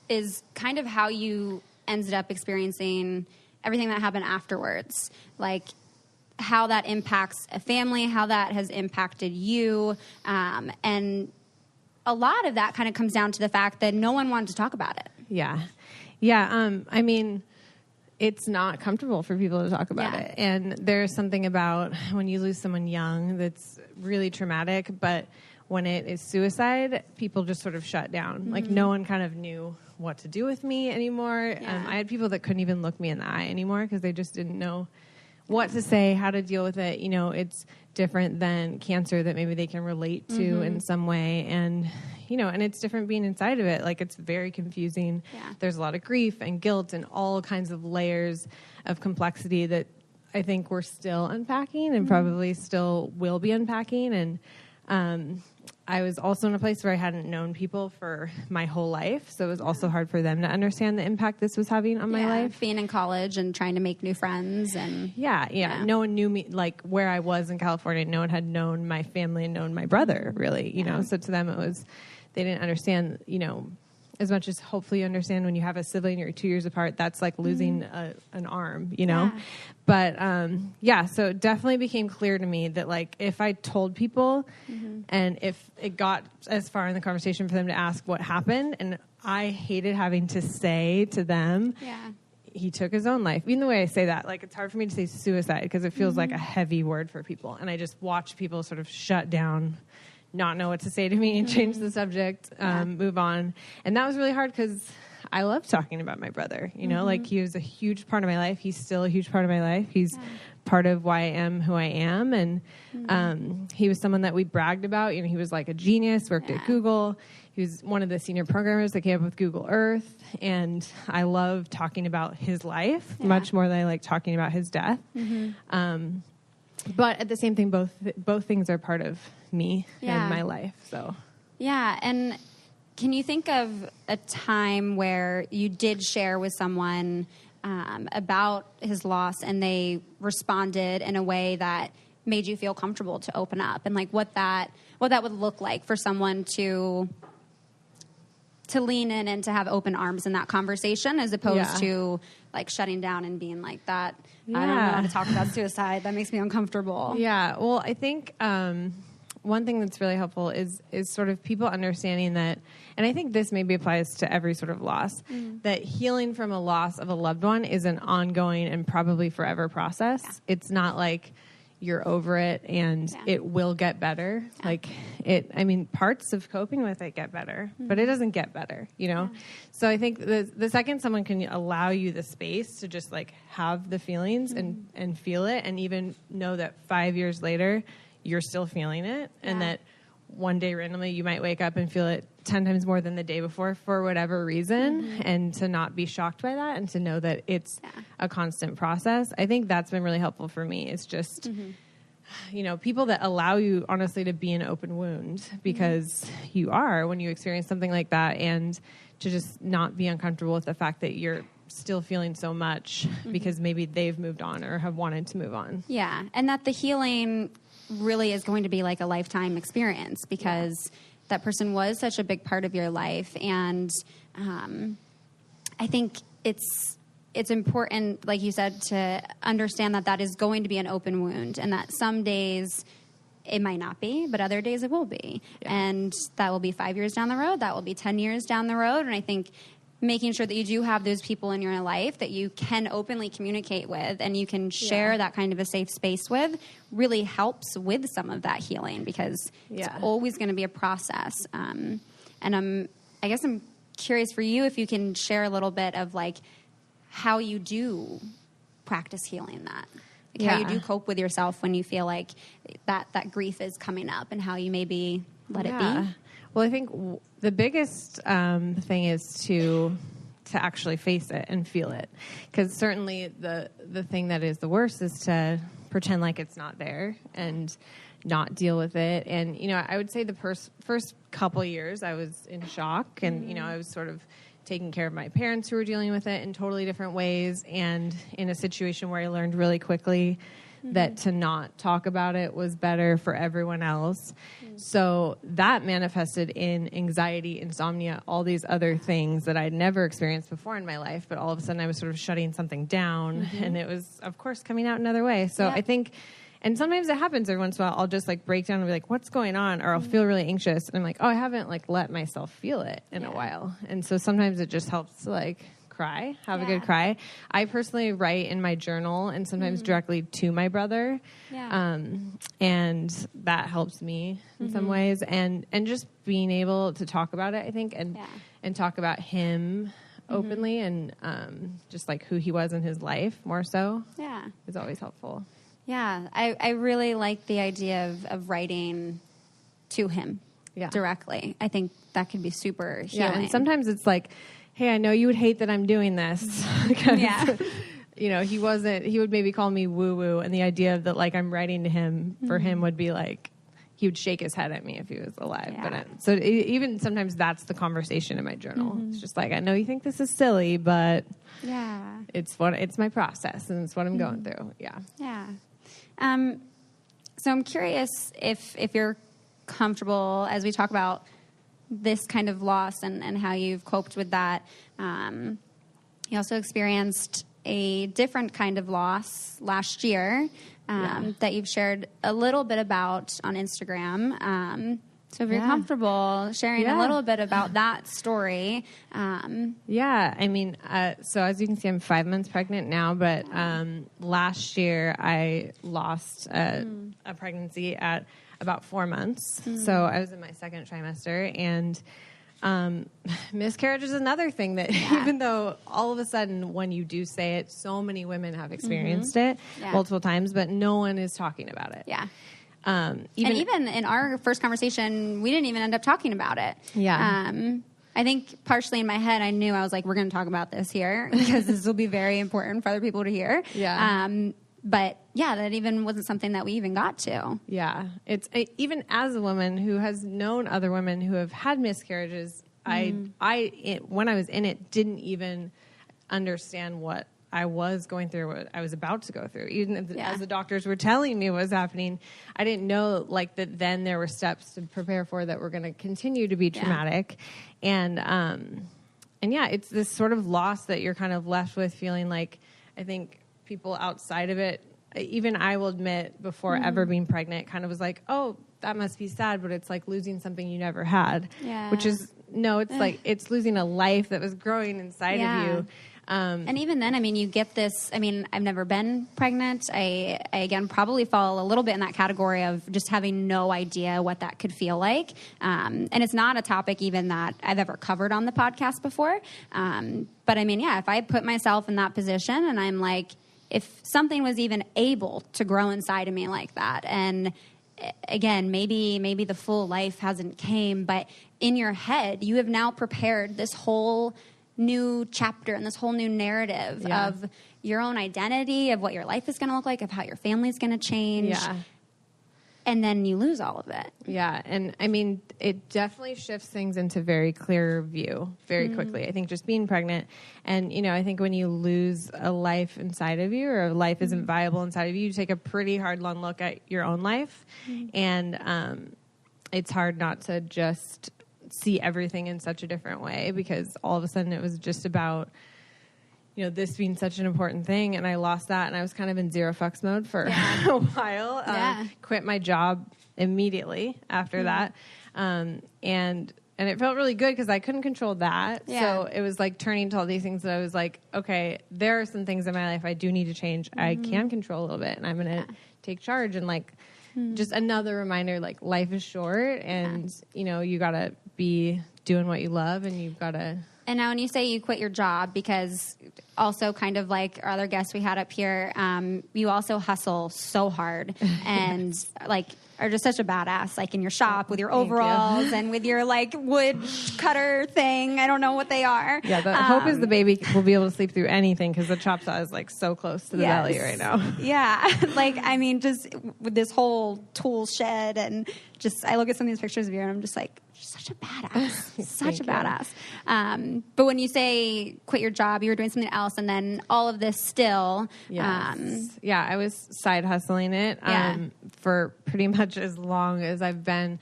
is kind of how you ended up experiencing everything that happened afterwards. Like, how that impacts a family, how that has impacted you. And a lot of that kind of comes down to the fact that no one wanted to talk about it. It's not comfortable for people to talk about it. And there's something about when you lose someone young that's really traumatic, but when it is suicide, people just sort of shut down. Like, no one kind of knew what to do with me anymore. I had people that couldn't even look me in the eye anymore because they just didn't know what to say, how to deal with it. It's different than cancer that maybe they can relate to in some way. And, and it's different being inside of it. Like, it's very confusing. There's a lot of grief and guilt and all kinds of layers of complexity that I think we're still unpacking and probably still will be unpacking. And I was also in a place where I hadn't known people for my whole life, so it was also hard for them to understand the impact this was having on my life. Being in college and trying to make new friends. And no one knew me, like, where I was in California. No one had known my family and known my brother, really, you know. So to them it was, they didn't understand, as much as hopefully you understand when you have a sibling, you're 2 years apart, that's like losing an arm, you know? Yeah. But, so it definitely became clear to me that like, if I told people and if it got as far in the conversation for them to ask what happened, and I hated having to say to them, he took his own life. Even the way I say that, like, it's hard for me to say suicide because it feels like a heavy word for people. And I just watch people sort of shut down, not know what to say to me, and change the subject, move on. And that was really hard because I love talking about my brother. You know, like, he was a huge part of my life. He's still a huge part of my life. He's part of why I am who I am. And he was someone that we bragged about. You know, he was like a genius, worked at Google. He was one of the senior programmers that came up with Google Earth. And I love talking about his life much more than I like talking about his death. But at the same thing, both things are part of me and my life. So and can you think of a time where you did share with someone about his loss and they responded in a way that made you feel comfortable to open up, and like what that would look like for someone to lean in and to have open arms in that conversation, as opposed to like shutting down and being like that? I don't know how to talk about suicide. That makes me uncomfortable. Yeah. Well, I think one thing that's really helpful is sort of people understanding that, and I think this maybe applies to every sort of loss, that healing from a loss of a loved one is an ongoing and probably forever process. Yeah. It's not like you're over it and it will get better. Yeah. Like parts of coping with it get better, but it doesn't get better, you know? Yeah. So I think the second someone can allow you the space to just like have the feelings and feel it, and even know that 5 years later, you're still feeling it, and that one day randomly you might wake up and feel it 10 times more than the day before for whatever reason, and to not be shocked by that and to know that it's a constant process. I think that's been really helpful for me. It's just, you know, people that allow you honestly to be an open wound, because you are when you experience something like that, and to just not be uncomfortable with the fact that you're still feeling so much because maybe they've moved on or have wanted to move on. Yeah. And that the healing really is going to be like a lifetime experience, because that person was such a big part of your life. And I think it's important, like you said, to understand that is going to be an open wound, and that some days it might not be, but other days it will be. Yeah. And that will be 5 years down the road. That will be 10 years down the road. And I think making sure that you do have those people in your life that you can openly communicate with and you can share that kind of a safe space with really helps with some of that healing, because it's always going to be a process. And I guess I'm curious for you if you can share a little bit of like how you do practice healing that. Like how you do cope with yourself when you feel like that grief is coming up, and how you maybe let it be. Well, I think the biggest thing is to actually face it and feel it, because certainly the thing that is the worst is to pretend like it's not there and not deal with it. And, you know, I would say the first couple years I was in shock, and, you know, I was sort of taking care of my parents who were dealing with it in totally different ways, and in a situation where I learned really quickly that to not talk about it was better for everyone else. So that manifested in anxiety, insomnia, all these other things that I'd never experienced before in my life. But all of a sudden I was sort of shutting something down, and it was, of course, coming out another way. So I think, and sometimes it happens every once in a while, I'll just like break down and be like, what's going on? Or I'll feel really anxious. And I'm like, oh, I haven't like let myself feel it in a while. And so sometimes it just helps to like cry, have a good cry. I personally write in my journal, and sometimes directly to my brother. And that helps me in some ways. And just being able to talk about it, I think, and talk about him openly, and just like who he was in his life more so is always helpful. Yeah, I really like the idea of writing to him directly. I think that could be super healing. Yeah, and sometimes it's like, hey, I know you would hate that I'm doing this. You know, he would maybe call me woo-woo, and the idea of that, like, I'm writing to him for him would be like, he would shake his head at me if he was alive. So even sometimes that's the conversation in my journal. It's just like, I know you think this is silly, but it's my process, and it's what I'm going through. So I'm curious if you're comfortable, as we talk about this kind of loss and how you've coped with that. You also experienced a different kind of loss last year that you've shared a little bit about on Instagram. So if you're comfortable sharing a little bit about that story. Yeah, I mean, so as you can see, I'm 5 months pregnant now, but last year I lost a pregnancy at about 4 months. So I was in my second trimester, and miscarriage is another thing that even though all of a sudden when you do say it, so many women have experienced it multiple times, but no one is talking about it. Yeah. And even in our first conversation, we didn't even end up talking about it. Yeah. I think partially in my head, I knew I was like, we're going to talk about this here because this will be very important for other people to hear. Yeah. But yeah, that even wasn't something that we even got to. Yeah. It's even as a woman who has known other women who have had miscarriages, when I was in it, didn't even understand what I was going through, what I was about to go through. Even as the doctors were telling me what was happening, I didn't know like that then there were steps to prepare for that were going to continue to be traumatic. And yeah, it's this sort of loss that you're kind of left with feeling like, I think people outside of it, even I will admit before ever being pregnant, kind of was like, oh, that must be sad, but it's like losing something you never had, which is, no, it's like, it's losing a life that was growing inside of you. And even then, I mean, you get this, I mean, I've never been pregnant. I again, probably fall a little bit in that category of just having no idea what that could feel like. And it's not a topic even that I've ever covered on the podcast before. But I mean, yeah, if I put myself in that position and I'm like, if something was even able to grow inside of me like that, and again, maybe the full life hasn't came, but in your head, you have now prepared this whole new chapter and this whole new narrative of your own identity, of what your life is going to look like, of how your family's going to change. Yeah. And then you lose all of it. Yeah. And I mean, it definitely shifts things into very clear view very quickly. I think just being pregnant and, you know, I think when you lose a life inside of you or a life isn't viable inside of you, you take a pretty hard, long look at your own life. And it's hard not to just see everything in such a different way because all of a sudden it was just about, you know, this being such an important thing, and I lost that, and I was kind of in zero fucks mode for a while. Quit my job immediately after that, and it felt really good because I couldn't control that. So it was like turning to all these things that I was like, okay, there are some things in my life I do need to change. I can control a little bit, and I'm going to take charge. And like, just another reminder, like life is short, and you know, you got to be doing what you love, and you've got to. And now when you say you quit your job, because also kind of like our other guests we had up here, you also hustle so hard and like are just such a badass, like in your shop with your overalls and with your like wood cutter thing. I don't know what they are. Yeah, the hope is the baby will be able to sleep through anything because the chop saw is like so close to the belly right now. Yeah, like I mean, just with this whole tool shed and just I look at some of these pictures of you and I'm just like, such a badass, such a badass. But when you say quit your job, you were doing something else, and then all of this still. Yes. I was side hustling it for pretty much as long as I've been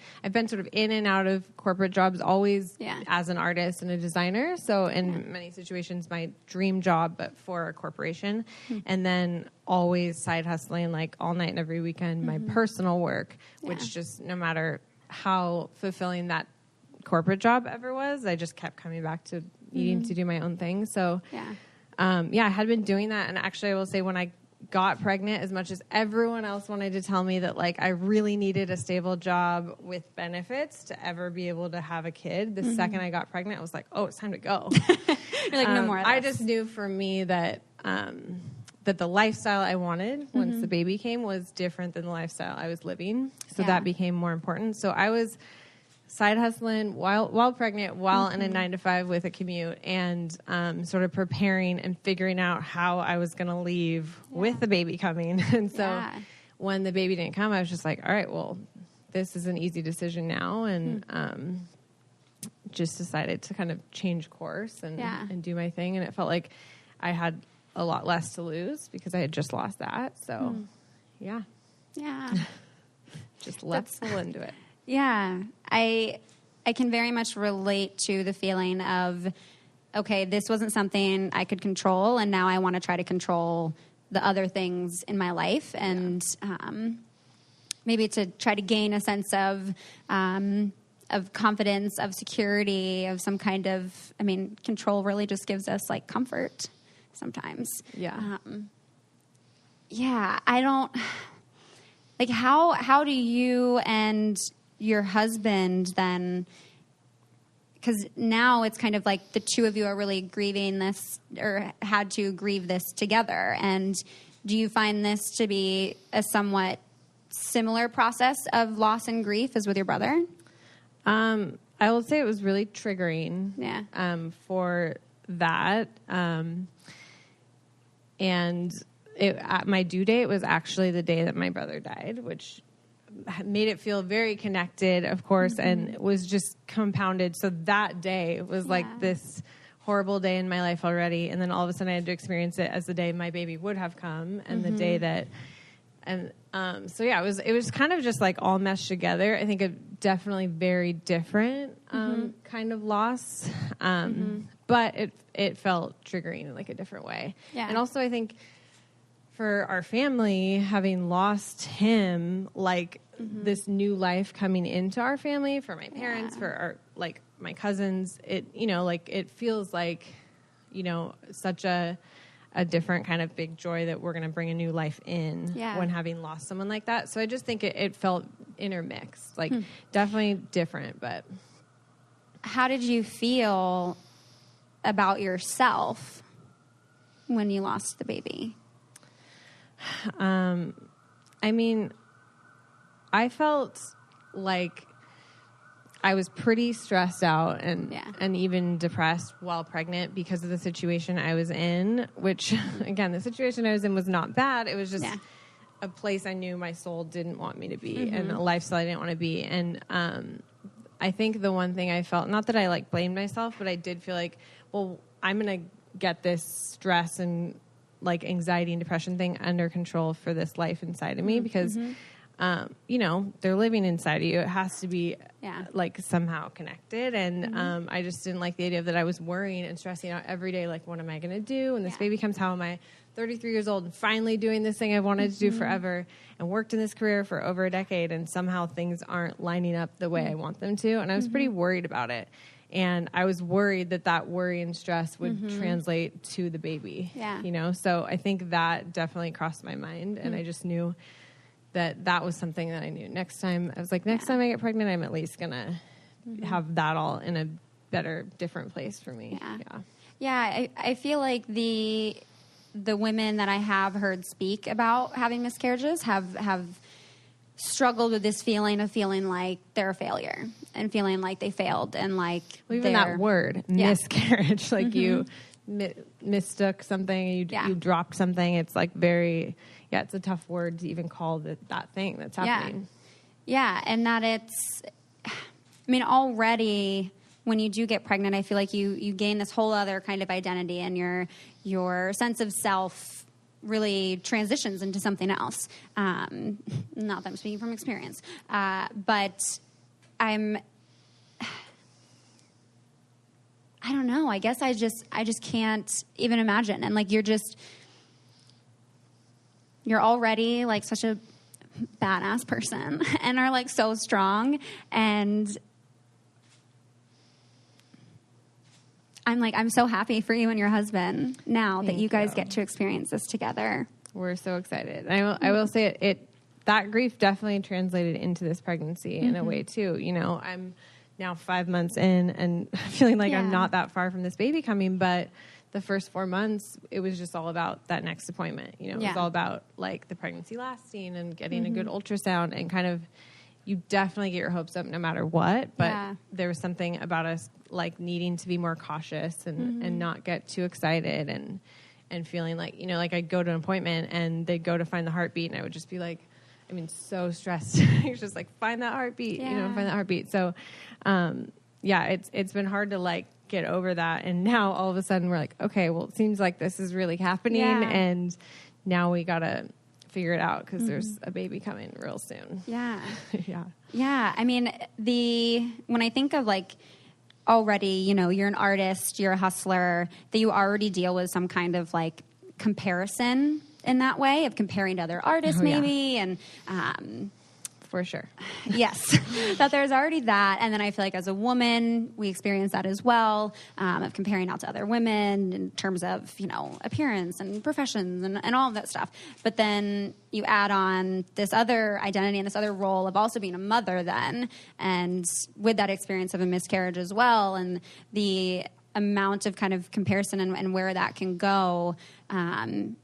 sort of in and out of corporate jobs, always as an artist and a designer. So in many situations, my dream job, but for a corporation, and then always side hustling like all night and every weekend, my personal work, which just no matter how fulfilling that corporate job ever was, I just kept coming back to needing to do my own thing. So, I had been doing that. And actually, I will say when I got pregnant, as much as everyone else wanted to tell me that, like, I really needed a stable job with benefits to ever be able to have a kid, the second I got pregnant, I was like, oh, it's time to go. You're like, no more of this. I just knew for me that that the lifestyle I wanted once the baby came was different than the lifestyle I was living. So that became more important. So I was side hustling while pregnant, while in a 9-to-5 with a commute, and sort of preparing and figuring out how I was going to leave with the baby coming. And so when the baby didn't come, I was just like, all right, well, this is an easy decision now. And just decided to kind of change course and do my thing. And it felt like I had a lot less to lose because I had just lost that. So, just let's pull into it. Yeah. I I can very much relate to the feeling of, okay, this wasn't something I could control, and now I want to try to control the other things in my life, and maybe to try to gain a sense of confidence, of security, of some kind of, I mean, control really just gives us like comfort sometimes. Yeah. I don't, like, how do you and your husband then, because now it's kind of like the two of you are really grieving this, or had to grieve this together. And do you find this to be a somewhat similar process of loss and grief as with your brother? I will say it was really triggering. Yeah. For that. And my due date was actually the day that my brother died, which made it feel very connected, of course, and was just compounded. So that day was like this horrible day in my life already. And then all of a sudden I had to experience it as the day my baby would have come, and the day that, and so yeah, it was kind of just like all meshed together. I think a definitely very different kind of loss, but it felt triggering in like a different way. Yeah. And also I think for our family, having lost him, like this new life coming into our family, for my parents, for our, like my cousins, it, you know, like it feels like, you know, such a different kind of big joy that we're going to bring a new life in when having lost someone like that. So I just think it felt intermixed, like definitely different. But how did you feel about yourself when you lost the baby? I mean, I felt like I was pretty stressed out and even depressed while pregnant because of the situation I was in, which, again, the situation I was in was not bad. It was just a place I knew my soul didn't want me to be and a lifestyle I didn't want to be. And I think the one thing I felt, not that I like blamed myself, but I did feel like, well, I'm going to get this stress and like anxiety and depression thing under control for this life inside of me because you know, they're living inside of you. It has to be like somehow connected. And I just didn't like the idea that I was worrying and stressing out every day. Like, what am I going to do when this baby comes? How am I 33 years old and finally doing this thing I've wanted to do forever and worked in this career for over a decade, and somehow things aren't lining up the way I want them to. And I was pretty worried about it. And I was worried that worry and stress would translate to the baby, you know? So I think that definitely crossed my mind. And I just knew that was something that I knew. Next time, I was like, next time I get pregnant, I'm at least going to have that all in a better, different place for me. I feel like the women that I have heard speak about having miscarriages have struggled with this feeling of feeling like they're a failure and feeling like they failed and like even that word miscarriage, like you mistook something, you dropped something. It's like very, it's a tough word to even call that thing that's happening. And that it's, I mean, already when you do get pregnant, I feel like you gain this whole other kind of identity, and your sense of self really transitions into something else. Not that I'm speaking from experience, but I don't know. I guess I just can't even imagine. And like, you're already like such a badass person and are like so strong. And I'm so happy for you and your husband now that you guys get to experience this together. We're so excited. I will say that grief definitely translated into this pregnancy in a way too. You know, I'm now 5 months in and feeling like I'm not that far from this baby coming, but the first 4 months, it was just all about that next appointment. You know, it was all about like the pregnancy lasting and getting a good ultrasound, and kind of, you definitely get your hopes up no matter what. But there was something about us like needing to be more cautious and not get too excited and feeling like, you know, like I'd go to an appointment and they'd go to find the heartbeat and I would just be like, I mean, so stressed. It's just like, find that heartbeat, you know, find that heartbeat. So, it's been hard to like get over that. And now all of a sudden we're like, okay, well, it seems like this is really happening. And now we got to figure it out because there's a baby coming real soon. Yeah. Yeah. Yeah. I mean, when I think of like already, you know, you're an artist, you're a hustler, that you already deal with some kind of like comparison in that way of comparing to other artists maybe. And, for sure. yes, that there's already that. And then I feel like as a woman, we experience that as well, of comparing out to other women in terms of, you know, appearance and professions and all of that stuff. But then you add on this other identity and this other role of also being a mother then, and with that experience of a miscarriage as well, and the amount of kind of comparison and where that can go.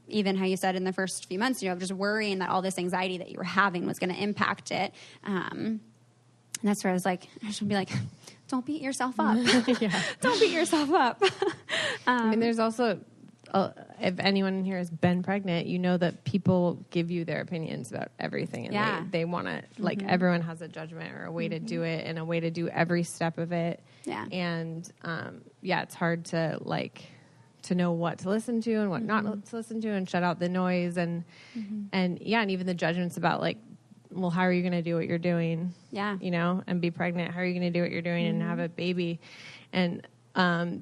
Even how you said in the first few months, you know, just worrying that all this anxiety that you were having was going to impact it. And that's where I was like, I should be like, don't beat yourself up. Don't beat yourself up. I mean, there's also, if anyone here has been pregnant, you know that people give you their opinions about everything. And they want to, like, everyone has a judgment or a way to do it and a way to do every step of it. Yeah. And, it's hard to, like, to know what to listen to and what not to listen to and shut out the noise and even the judgments about, like, well, how are you going to do what you're doing? Yeah. You know, and be pregnant. How are you going to do what you're doing and have a baby? And,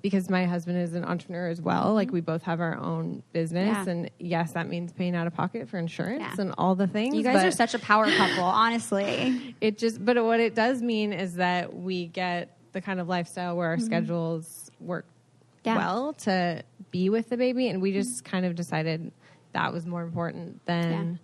because my husband is an entrepreneur as well, like we both have our own business and yes, that means paying out of pocket for insurance and all the things. You guys are such a power couple, honestly. But what it does mean is that we get the kind of lifestyle where our schedules work well to be with the baby. And we just kind of decided that was more important than,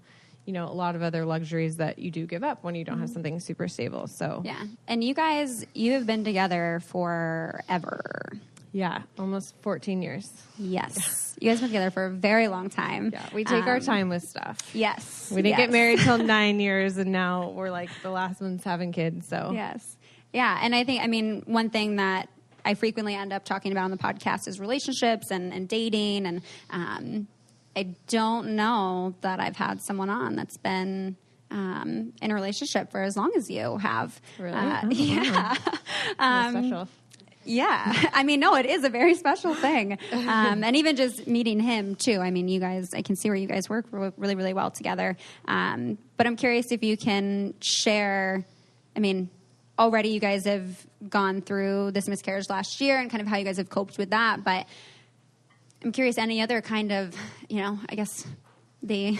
you know, a lot of other luxuries that you do give up when you don't have something super stable. So, And you guys, you have been together forever. Yeah, almost 14 years. Yes. You guys have been together for a very long time. Yeah, we take our time with stuff. Yes. We didn't get married till 9 years, and now we're like the last ones having kids. So yes. Yeah, and I think, I mean, one thing that I frequently end up talking about on the podcast is relationships and dating, and I don't know that I've had someone on that's been in a relationship for as long as you have. Really? Yeah. Special. Yeah. I mean, no, it is a very special thing. And even just meeting him too. I mean, you guys, I can see where you guys work really, really well together. But I'm curious if you can share, I mean, already you guys have gone through this miscarriage last year and kind of how you guys have coped with that. But I'm curious, any other kind of, you know, I guess the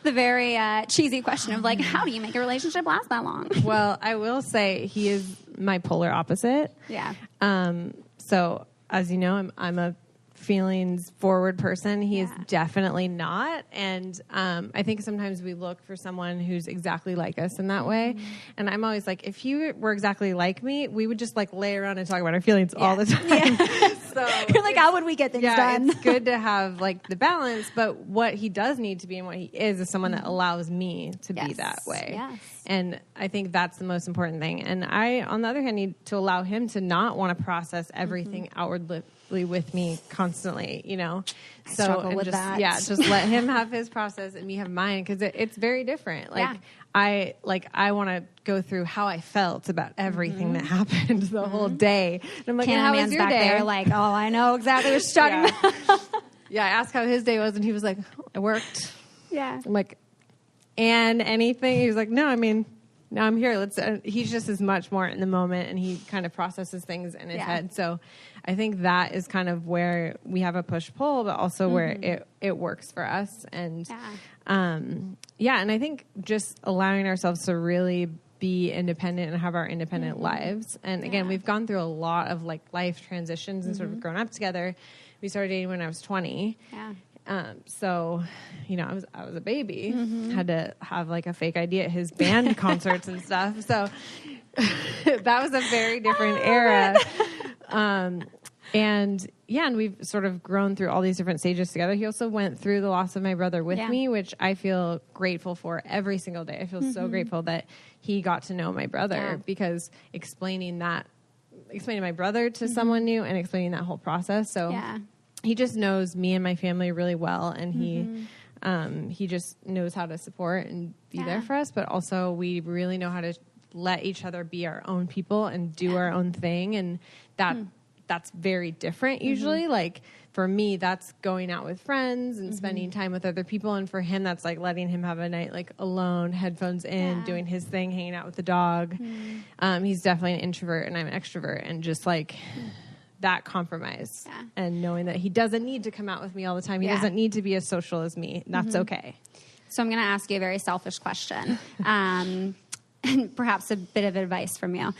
very cheesy question of like, how do you make a relationship last that long? Well, I will say he is my polar opposite. Yeah. So as you know, I'm a feelings forward person. He is definitely not. And I think sometimes we look for someone who's exactly like us in that way. And I'm always like, if you were exactly like me, we would just like lay around and talk about our feelings all the time. Yeah. So you're like, how would we get things done? It's good to have like the balance, but what he does need to be and what he is someone that allows me to be that way. Yes. And I think that's the most important thing. And I, on the other hand, need to allow him to not want to process everything outwardly with me constantly, you know? I struggle with just, that. Yeah, just let him have his process and me have mine, because it's very different. Like, I want to go through how I felt about everything that happened the whole day. And I'm like, how was your back day? there like, oh, I know exactly what you're talking about. Yeah, I asked how his day was, and he was like, it worked. Yeah. I'm like, and anything? He was like, no, I mean, now I'm here. He's just as much more in the moment, and he kind of processes things in his head. So I think that is kind of where we have a push-pull, but also where it works for us. And and I think just allowing ourselves to really be independent and have our independent lives. And again, we've gone through a lot of like life transitions and sort of grown up together. We started dating when I was 20. Yeah. So, you know, I was a baby, had to have like a fake ID at his band concerts and stuff. So that was a very different era. And we've sort of grown through all these different stages together. He also went through the loss of my brother with me, which I feel grateful for every single day. I feel so grateful that he got to know my brother, because explaining my brother to someone new and explaining that whole process. So he just knows me and my family really well, and he just knows how to support and be there for us. But also we really know how to let each other be our own people and do our own thing, and that's very different usually. Like for me, that's going out with friends and spending time with other people. And for him, that's like letting him have a night like alone, headphones in, doing his thing, hanging out with the dog. He's definitely an introvert and I'm an extrovert, and just like that compromise and knowing that he doesn't need to come out with me all the time. He doesn't need to be as social as me. That's okay. So I'm going to ask you a very selfish question, and perhaps a bit of advice from you.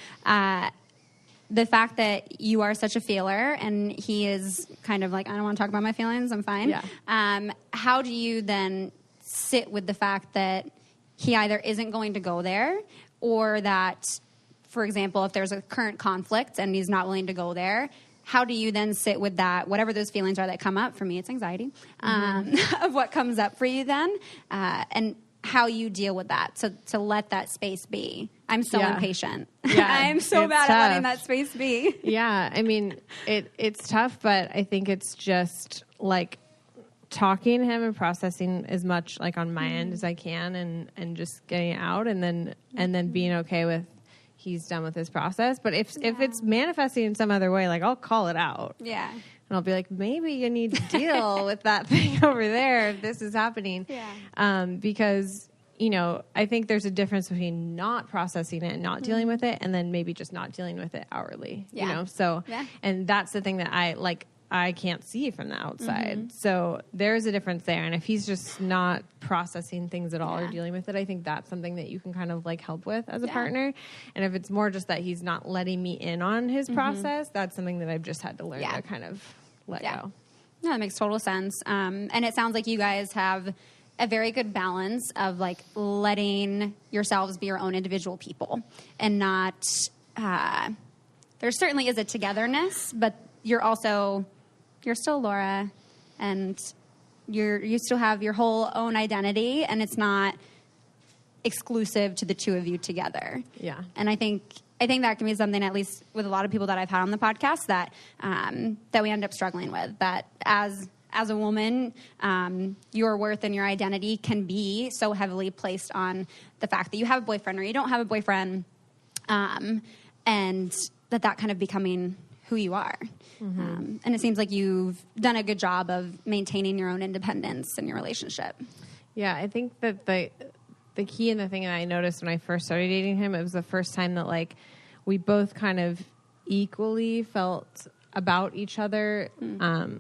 The fact that you are such a feeler and he is kind of like, I don't want to talk about my feelings, I'm fine. Yeah. How do you then sit with the fact that he either isn't going to go there, or that, for example, if there's a current conflict and he's not willing to go there, how do you then sit with that, whatever those feelings are that come up? For me, it's anxiety, of what comes up for you then, and how you deal with that, to let that space be. I'm so impatient. Yeah, I'm so bad at letting that space be. Yeah, I mean, it's tough, but I think it's just like talking to him and processing as much like on my end as I can, and just getting it out, and then being okay with he's done with his process. But if it's manifesting in some other way, like I'll call it out. Yeah. And I'll be like, maybe you need to deal with that thing over there if this is happening. Yeah. Because, you know, I think there's a difference between not processing it and not dealing with it, and then maybe just not dealing with it hourly. Yeah. You know, so and that's the thing that I can't see from the outside. So there's a difference there. And if he's just not processing things at all or dealing with it, I think that's something that you can kind of like help with as a partner. And if it's more just that he's not letting me in on his process, that's something that I've just had to learn to kind of let go. No, that makes total sense. And it sounds like you guys have a very good balance of like letting yourselves be your own individual people, and not, there certainly is a togetherness, but you're still Laura, and you still have your whole own identity, and it's not exclusive to the two of you together. Yeah. And I think that can be something, at least with a lot of people that I've had on the podcast, that we end up struggling with. That as a woman, your worth and your identity can be so heavily placed on the fact that you have a boyfriend or you don't have a boyfriend, and that kind of becoming who you are. And it seems like you've done a good job of maintaining your own independence in your relationship. Yeah, I think that the key and the thing that I noticed when I first started dating him, it was the first time that like we both kind of equally felt about each other.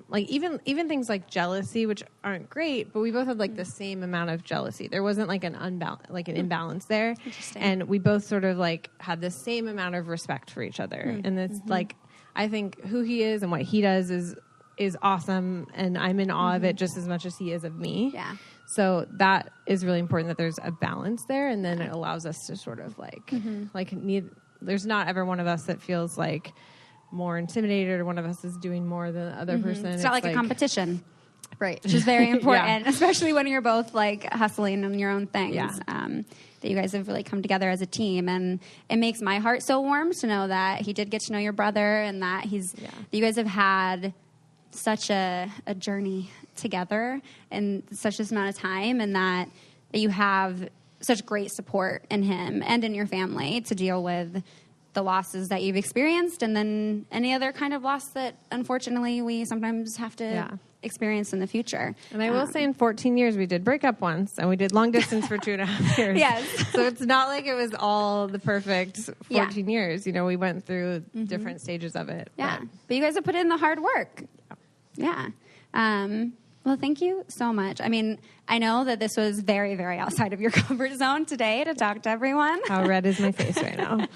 Like even things like jealousy, which aren't great, but we both had like the same amount of jealousy. There wasn't like an imbalance there. And we both sort of like had the same amount of respect for each other. And it's like, I think who he is and what he does is awesome, and I'm in awe of it just as much as he is of me. Yeah. So that is really important, that there's a balance there, and then it allows us to sort of like there's not ever one of us that feels like more intimidated, or one of us is doing more than the other person. It's not like a competition. Right. Which is very important, especially when you're both like hustling on your own things. Yeah. That you guys have really come together as a team, and it makes my heart so warm to know that he did get to know your brother, and that that you guys have had such a journey together in such this amount of time, and that you have such great support in him and in your family to deal with the losses that you've experienced, and then any other kind of loss that unfortunately we sometimes have to experience in the future. And I will say, in 14 years, we did break up once, and we did long distance for 2.5 years. Yes. So it's not like it was all the perfect 14 years. You know, we went through different stages of it. Yeah. But you guys have put in the hard work. Yeah. Well, thank you so much. I mean, I know that this was very, very outside of your comfort zone today to talk to everyone. How red is my face right now?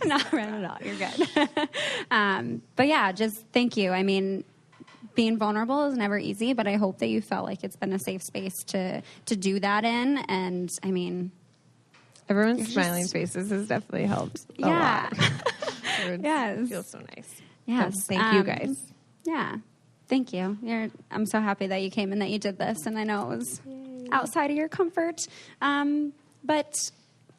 Not red at all. You're good. But yeah, just thank you. I mean, being vulnerable is never easy, but I hope that you felt like it's been a safe space to do that in. And I mean, everyone's smiling faces has definitely helped a lot. Yes. It feels so nice. Yes. So thank you guys. Yeah. Thank you. I'm so happy that you came and that you did this, and I know it was outside of your comfort. But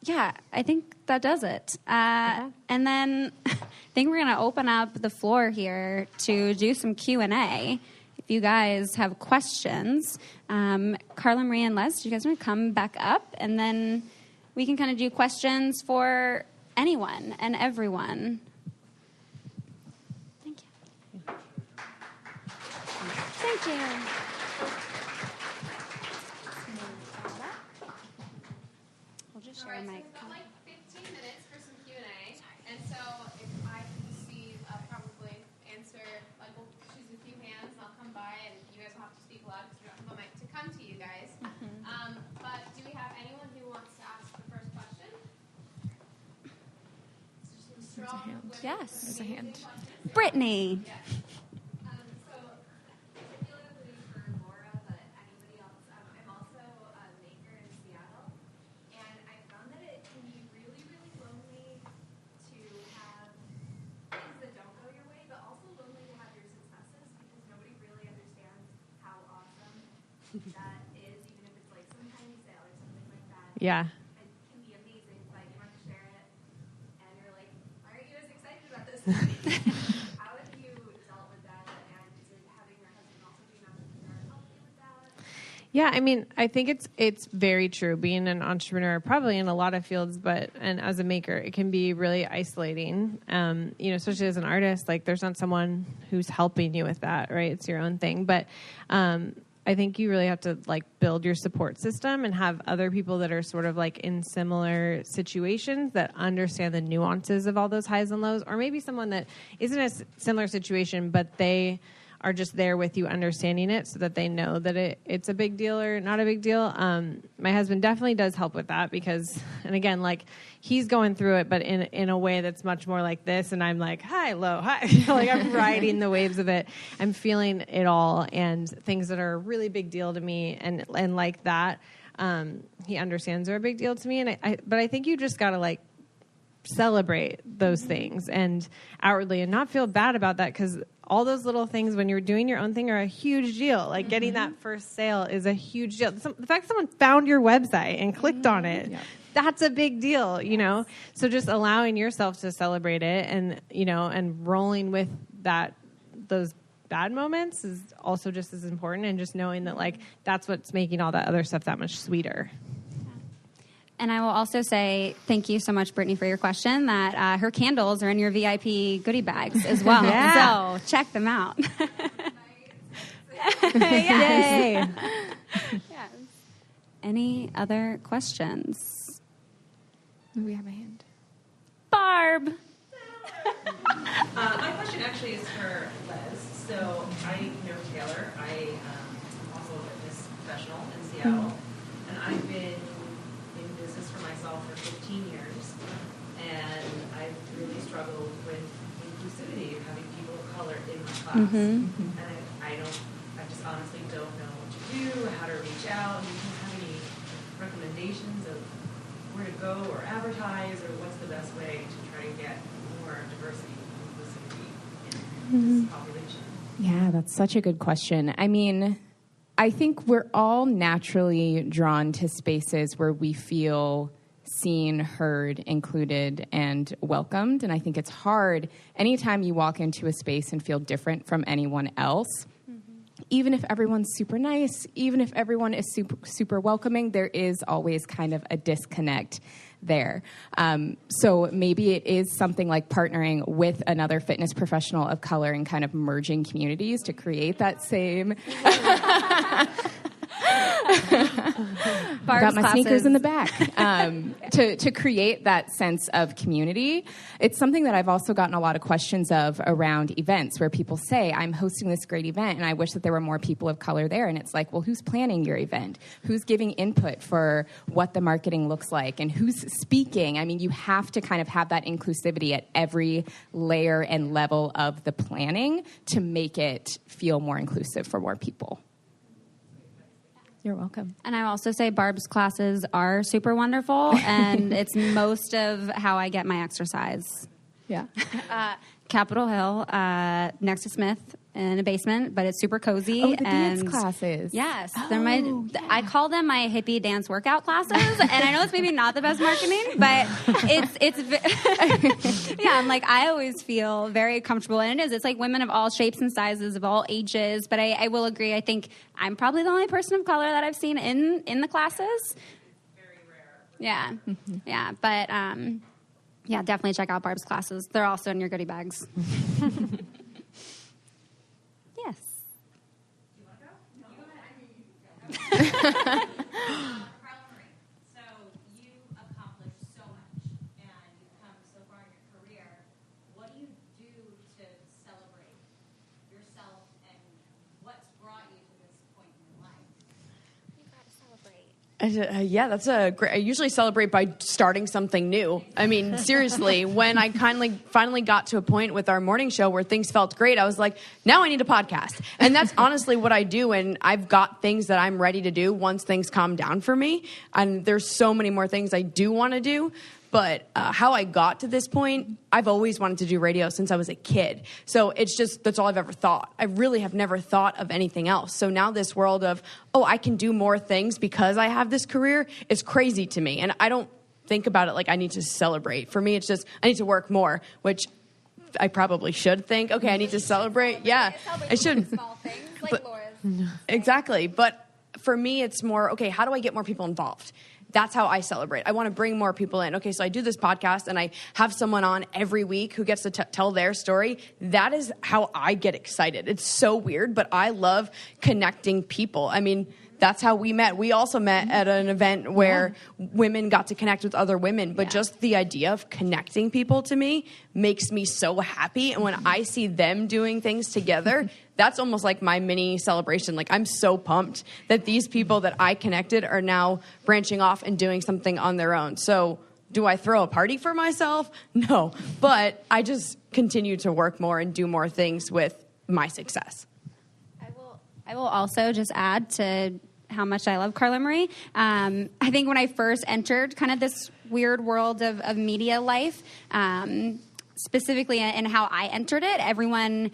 yeah, I think that does it. And then I think we're going to open up the floor here to do some Q&A. If you guys have questions, Carla Marie and Les, do you guys want to come back up? And then we can kind of do questions for anyone and everyone. Thank you. We'll just share a mic. We've got like 15 minutes for some Q&A. And so if I can see, I'll probably answer, like we'll choose a few hands and I'll come by and you guys will have to speak loud because we don't have a mic to come to you guys. But do we have anyone who wants to ask the first question? Strong women with Yes. amazing questions. Brittany. Yes. So particularly for Laura, but anybody else, I'm also a maker in Seattle, and I found that it can be really, really lonely to have things that don't go your way, but also lonely to have your successes because nobody really understands how awesome that is, even if it's like some tiny sale or something like that. Yeah. It can be amazing, but you want to share it, and you're like, why aren't you as excited about this? How have you dealt with that, and did having your husband also be an entrepreneur help you with that? Yeah, I mean, I think it's very true. Being an entrepreneur, probably in a lot of fields, and as a maker, it can be really isolating. Especially as an artist, like there's not someone who's helping you with that, right? It's your own thing. But I think you really have to like build your support system and have other people that are sort of like in similar situations that understand the nuances of all those highs and lows, or maybe someone that isn't a similar situation, but they are just there with you understanding it so that they know that it's a big deal or not a big deal. My husband definitely does help with that because, and again, like he's going through it, but in a way that's much more like this. And I'm like, hi, low, hi. Like I'm riding the waves of it. I'm feeling it all and things that are a really big deal to me. And like that, he understands are a big deal to me. But I think you just got to like celebrate those things and outwardly and not feel bad about that because all those little things when you're doing your own thing are a huge deal. Like getting that first sale is a huge deal. The fact someone found your website and clicked on it, that's a big deal, you know? So just allowing yourself to celebrate it and, and rolling with those bad moments is also just as important. And just knowing that like, that's what's making all that other stuff that much sweeter. And I will also say thank you so much, Brittany, for your question, that her candles are in your VIP goodie bags as well. Yeah. So check them out. Yay. Yes. Any other questions? We have a hand. Barb. My question actually is for Les. So I know Taylor. I am also a fitness professional in Seattle. And I've been in business for myself for 15 years. And I've really struggled with inclusivity of having people of color in my class. And I just honestly don't know what to do, how to reach out. Do you have any recommendations of where to go or advertise, or what's the best way to try to get more diversity and inclusivity in this population? Yeah, that's such a good question. I mean, I think we're all naturally drawn to spaces where we feel seen, heard, included, and welcomed. And I think it's hard anytime you walk into a space and feel different from anyone else. Even if everyone's super nice, even if everyone is super, super welcoming, there is always kind of a disconnect there. So maybe it is something like partnering with another fitness professional of color and kind of merging communities to create that same... Got my sneakers in the back. To create that sense of community. It's something that I've also gotten a lot of questions of around events where people say, I'm hosting this great event and I wish that there were more people of color there. And it's like, well, who's planning your event? Who's giving input for what the marketing looks like? And who's speaking? I mean, you have to kind of have that inclusivity at every layer and level of the planning to make it feel more inclusive for more people. You're welcome. And I also say Barb's classes are super wonderful, and it's most of how I get my exercise. Yeah. Capitol Hill, next to Smith, in a basement, but it's super cozy. Oh, the and dance classes. Yes. I call them my hippie dance workout classes, and I know it's maybe not the best marketing, but it's yeah, I'm like, I always feel very comfortable, and it is. It's like women of all shapes and sizes, of all ages, but I will agree, I think I'm probably the only person of color that I've seen in the classes. Very rare. Yeah. Yeah, but yeah, definitely check out Barb's classes. They're also in your goodie bags. Yes. You Carla Marie, so you accomplished so much, and you've come so far in your career. What do you do to celebrate yourself, and what's brought you to this point in your life? You gotta celebrate. Yeah, that's a great. I usually celebrate by starting something new. I mean, seriously, when I finally got to a point with our morning show where things felt great, I was like, now I need a podcast. And that's honestly what I do. And I've got things that I'm ready to do once things calm down for me. And there's so many more things I do want to do. But how I got to this point, I've always wanted to do radio since I was a kid. So it's just, that's all I've ever thought. I really have never thought of anything else. So now this world of, I can do more things because I have this career is crazy to me. And I don't think about it like I need to celebrate. For me, it's just, I need to work more, which I probably should think, okay, I need to celebrate. Yeah, I should. Small things like Laura's. Exactly. But for me, it's more, okay, how do I get more people involved? That's how I celebrate. I want to bring more people in. Okay, so I do this podcast and I have someone on every week who gets to tell their story. That is how I get excited. It's so weird, but I love connecting people. I mean, that's how we met. We also met at an event where women got to connect with other women. But just the idea of connecting people to me makes me so happy. And when I see them doing things together, that's almost like my mini celebration. Like, I'm so pumped that these people that I connected are now branching off and doing something on their own. So do I throw a party for myself? No. But I just continue to work more and do more things with my success. I will also just add to how much I love Carla Marie. I think when I first entered kind of this weird world of media life, specifically in how I entered it,